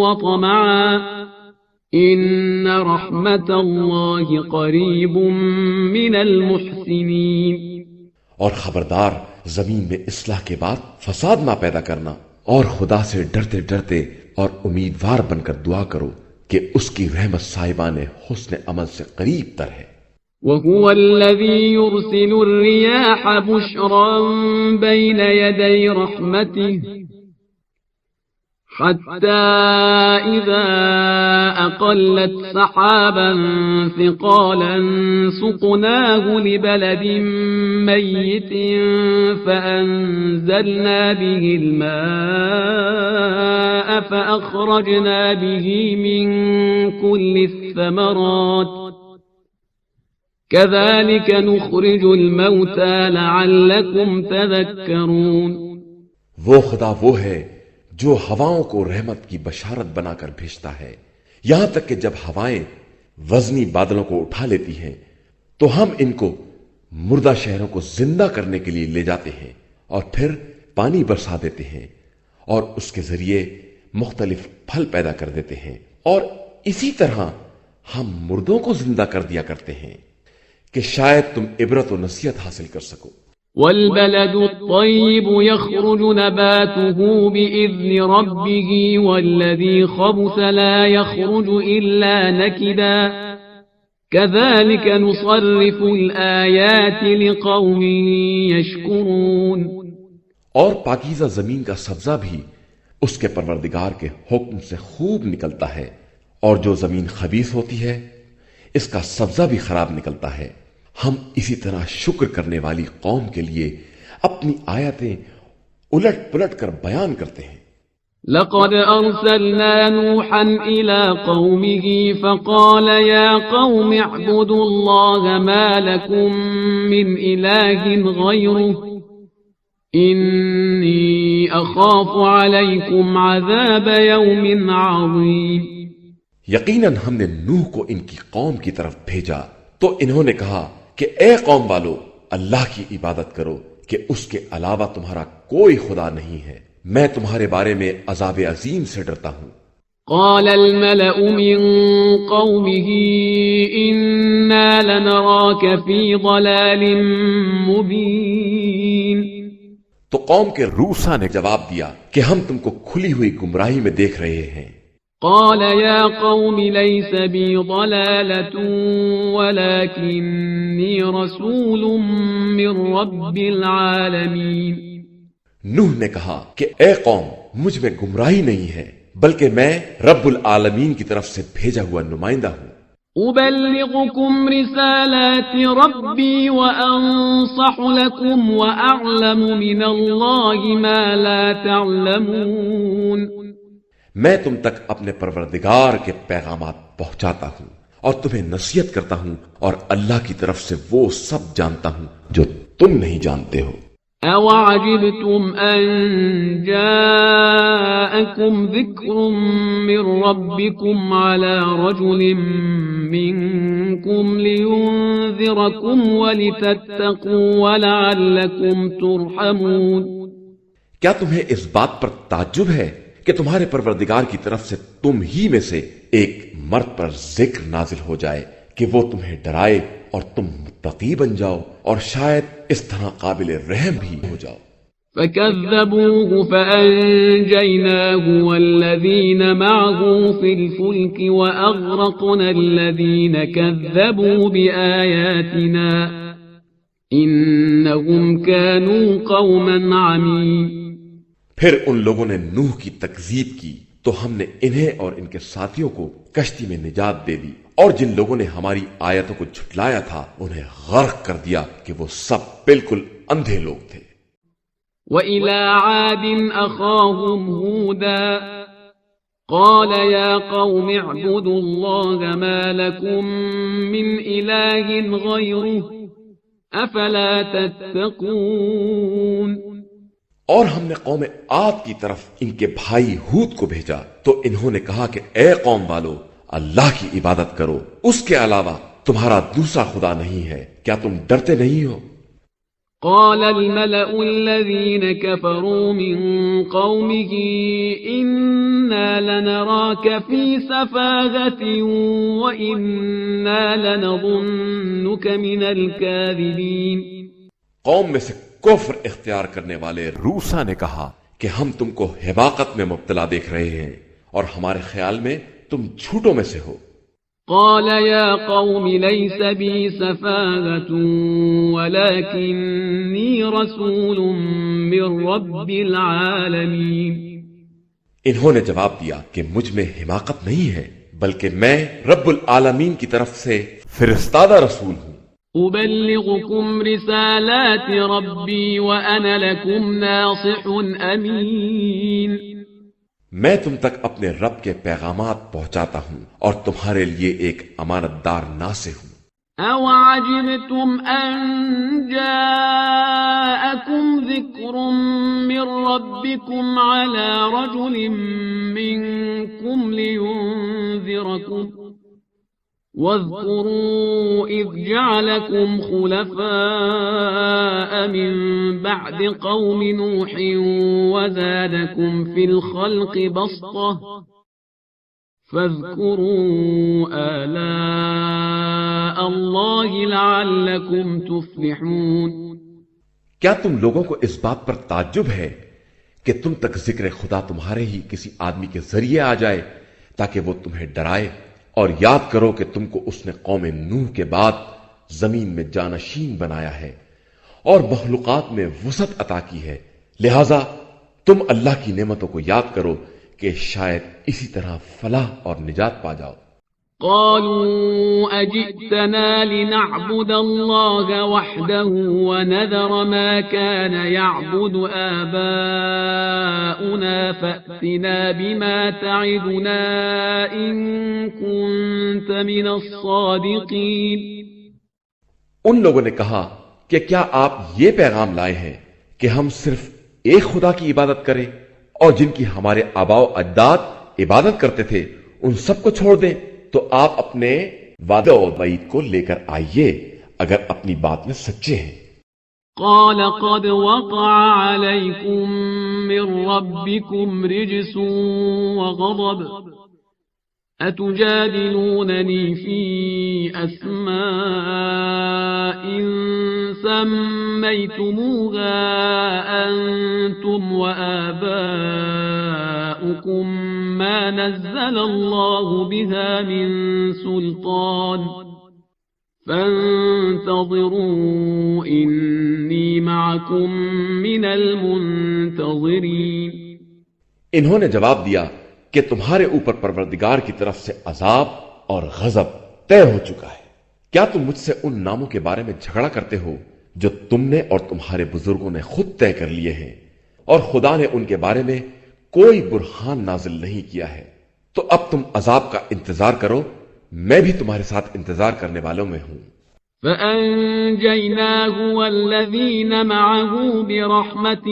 وطمعا إن رحمة الله قريب من المحسنين۔ اور خبردار زمین میں اصلاح کے بعد فساد نہ پیدا کرنا، اور خدا سے ڈرتے ڈرتے اور امیدوار بن کر دعا کرو کہ اس کی رحمت صاحبان حسن عمل سے قریب تر ہے۔ وهو الذي يرسل الرياح بشرا بين يدي رحمته حتى إذا أقلت سحابا ثقالا سقناه لبلد ميت فأنزلنا به الماء فأخرجنا به من كل الثمرات كذلك نخرج الموتى لعلكم تذكرون۔ وہ خدا وہ ہے جو ہواؤں کو رحمت کی بشارت بنا کر بھیجتا ہے، یہاں تک کہ جب ہوائیں وزنی بادلوں کو اٹھا لیتی ہیں تو ہم ان کو مردہ شہروں کو زندہ کرنے کے لیے لے جاتے ہیں اور پھر پانی برسا دیتے ہیں اور اس کے ذریعے مختلف پھل پیدا کر دیتے ہیں، اور اسی طرح ہم مردوں کو زندہ کر دیا کرتے ہیں کہ شاید تم عبرت و نصیحت حاصل کر سکو۔ والبلد الطيب يخرج نباته بإذن ربه والذي خبث لا يخرج إلا نكدا كذلك نصرف الآيات لقوم يشكرون۔ اور پاکیزہ زمین کا سبزہ بھی اس کے پروردگار کے حکم سے خوب نکلتا ہے، اور جو زمین خبیث ہوتی ہے اس کا سبزہ بھی خراب نکلتا ہے۔ ہم اسی طرح شکر کرنے والی قوم کے لیے اپنی آیتیں الٹ پلٹ کر بیان کرتے ہیں۔ لقد أرسلنا نوحا إلى قومه فقال يا قوم اعبدوا الله ما لكم من إله غيره إني أخاف عليكم عذاب يوم عظيم۔ یقیناً ہم نے نوح کو ان کی قوم کی طرف بھیجا تو انہوں نے کہا کہ اے قوم والو، اللہ کی عبادت کرو کہ اس کے علاوہ تمہارا کوئی خدا نہیں ہے، میں تمہارے بارے میں عذاب عظیم سے ڈرتا ہوں۔ قال الملأ من قومه إنا لنراك في ضلال مبين۔ تو قوم کے روسا نے جواب دیا کہ ہم تم کو کھلی ہوئی گمراہی میں دیکھ رہے ہیں۔ قال يا قوم ليس بي ضلالة ولكني رسول من رب العالمين۔ نوح نے کہا کہ اے قوم، مجھ میں گمراہی نہیں ہے بلکہ میں رب العالمین کی طرف سے بھیجا ہوا نمائندہ ہوں۔ أبلغكم رسالات ربي وأنصح لكم وأعلم من الله ما لا تعلمون۔ میں تم تک اپنے پروردگار کے پیغامات پہنچاتا ہوں اور تمہیں نصیحت کرتا ہوں، اور اللہ کی طرف سے وہ سب جانتا ہوں جو تم نہیں جانتے ہو۔ أَوَعَجِبْتُمْ أَنْ جَاءَكُمْ ذِكْرٌ مِّن رَبِّكُمْ عَلَى رَجُلٍ مِّنكُمْ لِيُنذِرَكُمْ وَلِتَتَّقُوا وَلَعَلَّكُمْ تُرْحَمُونَ۔ کیا تمہیں اس بات پر تعجب ہے کہ تمہارے پروردگار کی طرف سے تم ہی میں سے ایک مرد پر ذکر نازل ہو جائے کہ وہ تمہیں ڈرائے اور تم متقی بن جاؤ، اور شاید اس طرح قابل رحم بھی ہو جاؤ۔ فَكَذَّبُوهُ فَأَنجَيْنَاهُ وَالَّذِينَ مَعَهُ فِي الْفُلْكِ وَأَغْرَقْنَا الَّذِينَ كَذَّبُوا بِآيَاتِنَا إِنَّهُمْ كَانُوا قَوْمًا عَمِينَ۔ پھر ان لوگوں نے نوح کی تکذیب کی تو ہم نے انہیں اور ان کے ساتھیوں کو کشتی میں نجات دے دی، اور جن لوگوں نے ہماری آیتوں کو جھٹلایا تھا انہیں غرق کر دیا کہ وہ سب بالکل اندھے لوگ تھے۔ وَإِلَى عَادٍ أَخَاهُمْ هُودًا قَالَ يَا قَوْمِ اعْبُدُوا اللَّهَ مَا لَكُمْ مِنْ إِلَٰهٍ غَيْرُهُ أَفَلَا تَتَّقُونَ۔ اور ہم نے قوم عاد کی طرف ان کے بھائی ہود کو بھیجا تو انہوں نے کہا کہ اے قوم والو، اللہ کی عبادت کرو، اس کے علاوہ تمہارا دوسرا خدا نہیں ہے، کیا تم ڈرتے نہیں ہو؟ قال الملأ الذين كفروا من قومه إنا لنراك في سفاهة وإنا لنظنك من الكاذبين۔ قوم میں سے کفر اختیار کرنے والے روسا نے کہا کہ ہم تم کو حماقت میں مبتلا دیکھ رہے ہیں اور ہمارے خیال میں تم جھوٹوں میں سے ہو۔ قال يا قوم ليس بي سفاهة ولكني رسول من رب العالمين۔ انہوں نے جواب دیا کہ مجھ میں حماقت نہیں ہے، بلکہ میں رب العالمین کی طرف سے فرستادہ رسول ہوں۔ أبلغكم رسالات ربي وأنا لكم ناصح أمين۔ میں تم تک اپنے رب کے پیغامات پہنچاتا ہوں اور تمہارے لیے ایک امانت دار ناصح ہوں۔ أَوَعَجِبْتُمْ أَنْ جَاءَكُمْ ذِكْرٌ مِّن رَبِّكُمْ عَلَى رَجُلٍ مِّنكُمْ لِيُنذِرَكُمْ وَاذْكُرُوا إِذْ جَعَلَكُمْ خُلَفَاءَ مِن بَعْدِ قَوْمِ نُوحٍ وَزَادَكُمْ فِي الْخَلْقِ بَسْطَةً فَاذْكُرُوا آلَاءَ اللَّهِ لَعَلَّكُمْ تُفْلِحُونَ۔ کیا تم لوگوں کو اس بات پر تعجب ہے کہ تم تک ذکر خدا تمہارے ہی کسی آدمی کے ذریعے آ جائے تاکہ وہ تمہیں ڈرائے، اور یاد کرو کہ تم کو اس نے قوم نوح کے بعد زمین میں جانشین بنایا ہے اور مخلوقات میں وسعت عطا کی ہے، لہذا تم اللہ کی نعمتوں کو یاد کرو کہ شاید اسی طرح فلاح اور نجات پا جاؤ۔ قالوا أجئتنا لنعبد الله وحده ونذر ما كان يعبد آباؤنا فأتنا بما تعدنا إن كنت من الصادقين۔ ان لوگوں نے کہا کہ کیا آپ یہ پیغام لائے ہیں کہ ہم صرف ایک خدا کی عبادت کریں اور جن کی ہمارے آباء و اجداد عبادت کرتے تھے ان سب کو چھوڑ دیں؟ تو آپ اپنے وعدہ و وعید کو لے کر آئیے اگر اپنی بات میں سچے ہیں۔ قال قد وقع عليكم من ربكم رجس وغضب أتجادلونني في أسماء سميتموها أنتم وآباؤكم ما نزل الله بها من سلطان فانتظروا إني معكم من المنتظرين۔ انہوں نے جواب دیا کہ تمہارے اوپر پروردگار کی طرف سے عذاب اور غضب طے ہو چکا ہے۔ کیا تم مجھ سے ان ناموں کے بارے میں جھگڑا کرتے ہو جو تم نے اور تمہارے بزرگوں نے خود طے کر لیے ہیں، اور خدا نے ان کے بارے میں کوئی برہان نازل نہیں کیا ہے؟ تو اب تم عذاب کا انتظار کرو، میں بھی تمہارے ساتھ انتظار کرنے والوں میں ہوں۔ فَأَنجَيْنَاهُ وَالَّذِينَ مَعَهُ بِرَحْمَةٍ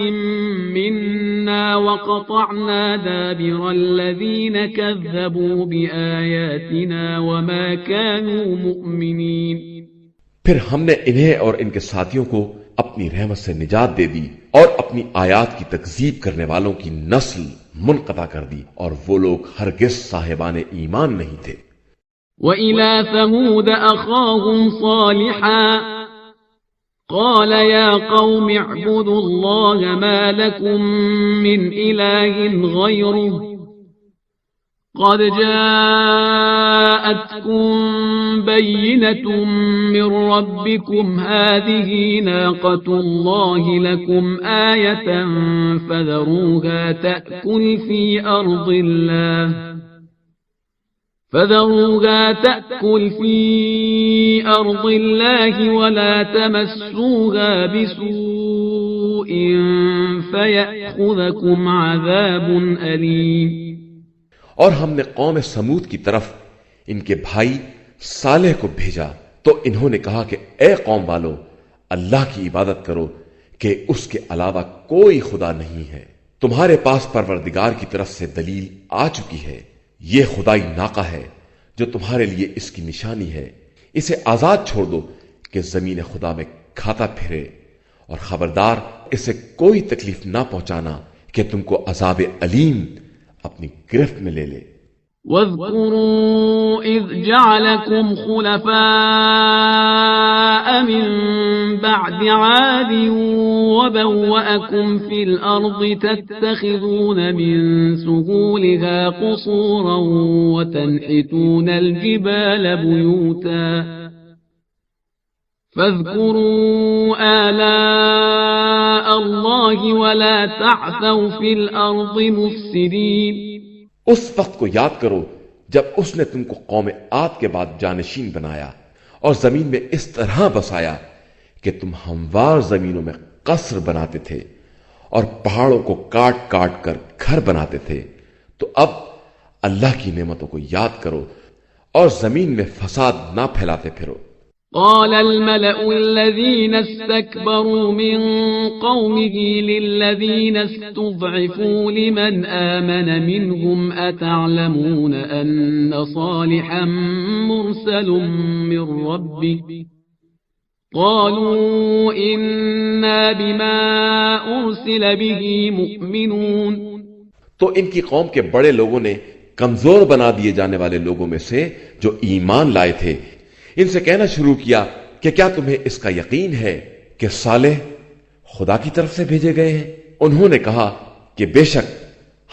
مِّنَّا وَقَطَعْنَا دَابِرَ الَّذِينَ كَذَّبُوا بِآيَاتِنَا وَمَا كَانُوا مُؤْمِنِينَ۔ پھر ہم نے انہیں اور ان کے ساتھیوں کو اپنی رحمت سے نجات دے دی اور اپنی آیات کی تکذیب کرنے والوں کی نسل منقطع کر دی، اور وہ لوگ ہرگز صاحبان ایمان نہیں تھے۔ وَإِلَى ثَمُودَ أَخَاهُمْ صَالِحًا قَالَ يَا قَوْمِ اعْبُدُوا اللَّهَ مَا لَكُمْ مِنْ إِلَٰهٍ غَيْرُهُ قَدْ جَاءَتْكُمْ بَيِّنَةٌ مِّن رَّبِّكُمْ هَٰذِهِ نَاقَةُ اللَّهِ لَكُمْ آيَةً فَذَرُوهَا تَأْكُلْ فِي أَرْضِ اللَّهِ وَلَا تَمَسُّوهَا بِسُوءٍ فَيَأْخُذَكُمْ عَذَابٌ أَلِيمٌ۔ اور ہم نے قوم سمود کی طرف ان کے بھائی صالح کو بھیجا تو انہوں نے کہا کہ اے قوم والو، اللہ کی عبادت کرو کہ اس کے علاوہ کوئی خدا نہیں ہے۔ تمہارے پاس پروردگار کی طرف سے دلیل آ چکی ہے، یہ خدائی ناقہ ہے جو تمہارے لیے اس کی نشانی ہے، اسے آزاد چھوڑ دو کہ زمین خدا میں کھاتا پھرے، اور خبردار اسے کوئی تکلیف نہ پہنچانا کہ تم کو عذاب علیم اپنی گرفت میں لے لے۔ وَاذْكُرُوا إِذْ جَعَلَكُمْ خُلَفَاءَ مِن بَعْدِ عَادٍ وَبَوَّأَكُمْ فِي الْأَرْضِ تَتَّخِذُونَ مِن سُهُولِهَا قُصُورًا وَتَنْحِتُونَ الْجِبَالَ بُيُوتًا فَاذْكُرُوا آلَاءَ اللَّهِ وَلَا تَعْثَوْا فِي الْأَرْضِ مُفْسِدِينَ۔ اس وقت کو یاد کرو جب اس نے تم کو قوم عاد کے بعد جانشین بنایا اور زمین میں اس طرح بسایا کہ تم ہموار زمینوں میں قصر بناتے تھے اور پہاڑوں کو کاٹ کاٹ کر گھر بناتے تھے۔ تو اب اللہ کی نعمتوں کو یاد کرو اور زمین میں فساد نہ پھیلاتے پھرو۔ قال الملأ الذين استكبروا من قومه للذين استضعفوا لمن آمن منهم أتعلمون أن صالحا مرسل من ربه قالوا إنا بما أرسل به مؤمنون۔ تو ان کی قوم کے بڑے لوگوں نے کمزور بنا دیے جانے والے لوگوں میں سے جو ایمان لائے تھے ان سے کہنا شروع کیا کہ کیا تمہیں اس کا یقین ہے کہ صالح خدا کی طرف سے بھیجے گئے ہیں؟ انہوں نے کہا کہ بے شک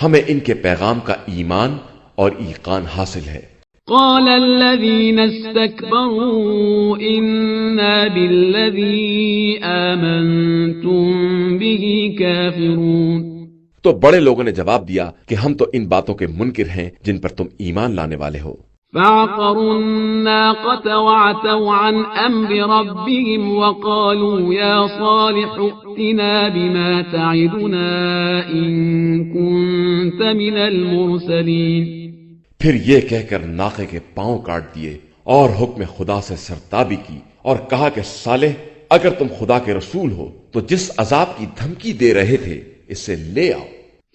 ہمیں ان کے پیغام کا ایمان اور ایقان حاصل ہے۔ قال الذين استكبروا إنا بالذي آمنتم به كافرون۔ تو بڑے لوگوں نے جواب دیا کہ ہم تو ان باتوں کے منکر ہیں جن پر تم ایمان لانے والے ہو۔ فعقروا الناقة وعتوا عن أمر ربهم وقالوا يا صالح ائتنا بما تعدنا إن كنت من المرسلين۔ پھر یہ کہہ کر ناقے کے پاؤں کاٹ دیے اور حکم خدا سے سرتابی کی اور کہا کہ صالح اگر تم خدا کے رسول ہو تو جس عذاب کی دھمکی دے رہے تھے اسے لے آؤ۔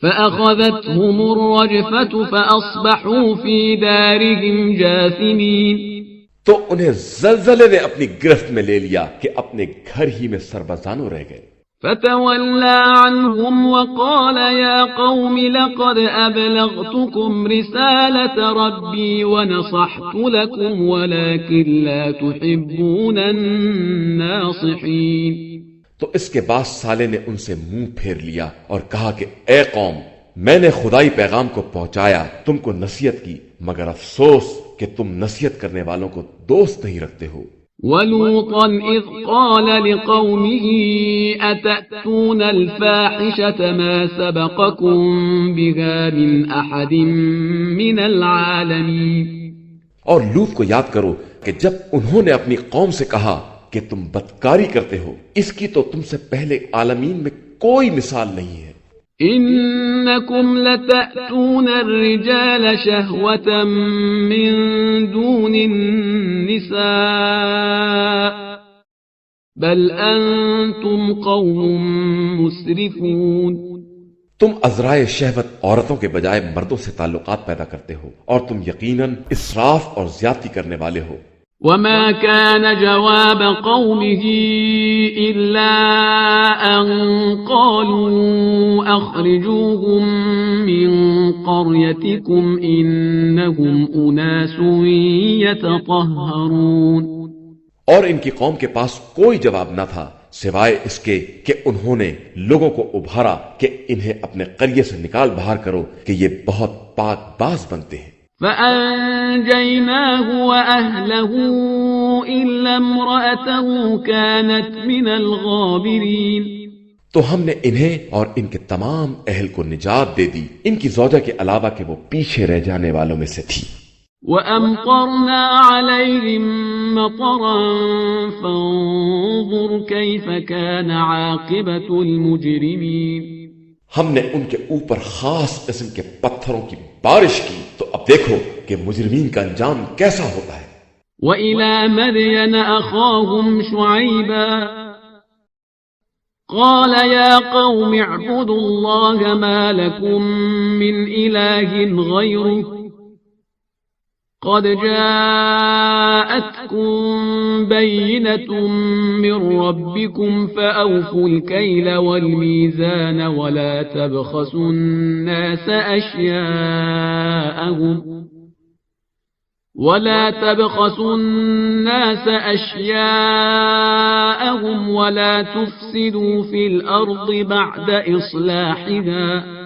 فأخذتهم الرجفة فأصبحوا في دارهم جاثمين۔ تو انہیں زلزلے نے اپنی گرفت میں لے لیا کہ اپنے گھر ہی میں سربزانوں رہ گئے۔ فتولى عنهم وقال يا قوم لقد أبلغتكم رسالة ربي ونصحت لكم ولكن لا تحبون الناصحين۔ تو اس کے بعد صالح نے ان سے منہ پھیر لیا اور کہا کہ اے قوم میں نے خدائی پیغام کو پہنچایا، تم کو نصیحت کی، مگر افسوس کہ تم نصیحت کرنے والوں کو دوست نہیں رکھتے ہو۔ وَلُوطًا إِذْ قَالَ لِقَوْمِهِ أَتَأْتُونَ الْفَاحِشَةَ مَا سَبَقَكُم بِهَا مِنْ أَحَدٍ مِّنَ الْعَالَمِينَ۔ اور لوط کو یاد کرو کہ جب انہوں نے اپنی قوم سے کہا کہ تم بدکاری کرتے ہو، اس کی تو تم سے پہلے عالمین میں کوئی مثال نہیں ہے۔ إِنَّكُمْ لَتَأْتُونَ الرِّجَالَ شَهْوَةً مِّن دُونِ النِّسَاءِ بَلْ أَنْتُمْ قَوْمٌ مُسْرِفُونَ۔ تم ازرائے شہوت عورتوں کے بجائے مردوں سے تعلقات پیدا کرتے ہو، اور تم یقیناً اسراف اور زیادتی کرنے والے ہو۔ وما كان جواب قومه إلا أن قالوا أخرجوهم من قريتكم إنهم أناس يتطهرون۔ اور ان کی قوم کے پاس کوئی جواب نہ تھا سوائے اس کے کہ انہوں نے لوگوں کو ابھارا کہ انہیں اپنے قریے سے نکال باہر کرو کہ یہ بہت پاک باز بنتے ہیں۔ فَأَنجَيْنَاهُ وَأَهْلَهُ إِلَّا امْرَأَتَهُ كَانَتْ مِنَ الْغَابِرِينَ۔ تو ہم نے انہیں اور ان کے تمام اہل کو نجات دے دی، ان کی زوجہ کے علاوہ کہ وہ پیچھے رہ جانے والوں میں سے تھی۔ وَأَمْطَرْنَا عَلَيْهِمْ مَطَرًا فَانظُرْ كَيْفَ كَانَ عَاقِبَةُ الْمُجْرِمِينَ۔ ہم نے ان کے اوپر خاص قسم کے پتھروں کی بارش کی، تو اب دیکھو کہ مجرمین کا انجام کیسا ہوتا ہے۔ وَإِلَى مَدْيَنَ أَخَاهُمْ شُعَيْبًا قَالَ يَا قَوْمِ اعْبُدُوا اللَّهَ مَا لَكُمْ مِنْ إِلَٰهٍ غَيْرُهُ قَدْ جَاءَتْكُمْ بَيِّنَةٌ مِّن رَّبِّكُمْ فَأَوْفُوا الْكَيْلَ وَالْمِيزَانَ وَلَا تَبْخَسُوا النَّاسَ أَشْيَاءَهُمْ وَلَا تُفْسِدُوا فِي الْأَرْضِ بَعْدَ إِصْلَاحِهَا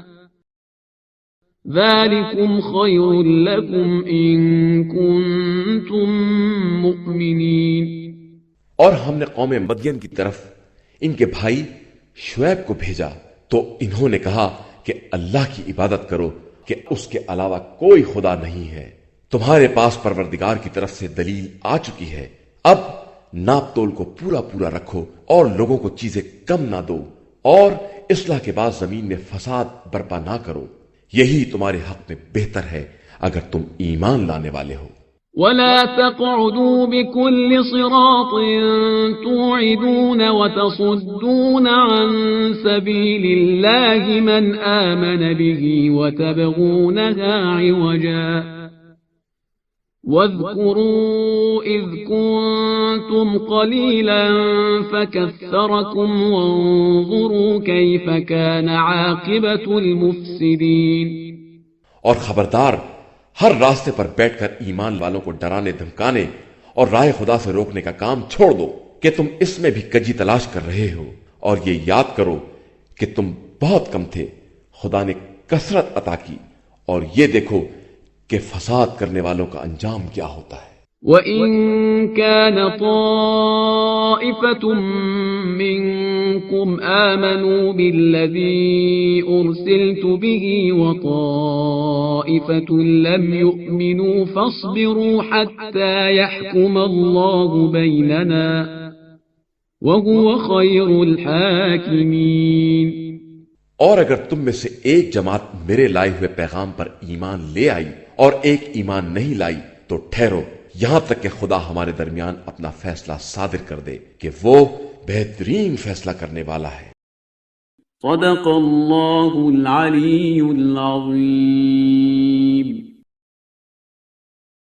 ذَلِكُمْ خَيْرٌ لَكُمْ إِن كُنتُم مُّؤْمِنِينَ۔ اور ہم نے قوم مدین کی طرف ان کے بھائی شعیب کو بھیجا، تو انہوں نے کہا کہ اللہ کی عبادت کرو کہ اس کے علاوہ کوئی خدا نہیں ہے۔ تمہارے پاس پروردگار کی طرف سے دلیل آ چکی ہے، اب ناپ تول کو پورا پورا رکھو اور لوگوں کو چیزیں کم نہ دو، اور اصلاح کے بعد زمین میں فساد برپا نہ کرو، یہی تمہارے حق میں بہتر ہے اگر تم ایمان لانے والے ہو۔ وَلَا تَقْعُدُوا بِكُلِّ صِرَاطٍ تُوعِدُونَ وَتَصُدُّونَ عَن سَبِيلِ اللَّهِ مَنْ آمَنَ بِهِ وَتَبْغُونَهَا عِوَجًا وَاذْكُرُوا إِذْ كُنتُمْ قَلِيلًا فَكَثَّرَكُمْ وَانظُرُوا كَيْفَ كَانَ عَاقِبَةُ الْمُفْسِدِينَ۔ اور خبردار، ہر راستے پر بیٹھ کر ایمان والوں کو ڈرانے دھمکانے اور راہ خدا سے روکنے کا کام چھوڑ دو کہ تم اس میں بھی کجی تلاش کر رہے ہو، اور یہ یاد کرو کہ تم بہت کم تھے، خدا نے کثرت عطا کی، اور یہ دیکھو کہ فساد کرنے والوں کا انجام کیا ہوتا ہے۔ وَإِن كَانَ طَائِفَةٌ مِّنكُمْ آمَنُوا بِالَّذِي أُرْسِلْتُ بِهِ وَطَائِفَةٌ لَّمْ يُؤْمِنُوا فَاصْبِرُوا حَتَّى يَحْكُمَ اللَّهُ بَيْنَنَا وَهُوَ خَيْرُ الْحَاكِمِينَ۔ اور اگر تم میں سے ایک جماعت میرے لائے ہوئے پیغام پر ایمان لے آئی اور ایک ایمان نہیں لائی، تو ٹھہرو یہاں تک کہ خدا ہمارے درمیان اپنا فیصلہ صادر کر دے کہ وہ بہترین فیصلہ کرنے والا ہے۔ صدق اللہ العلی العظیم۔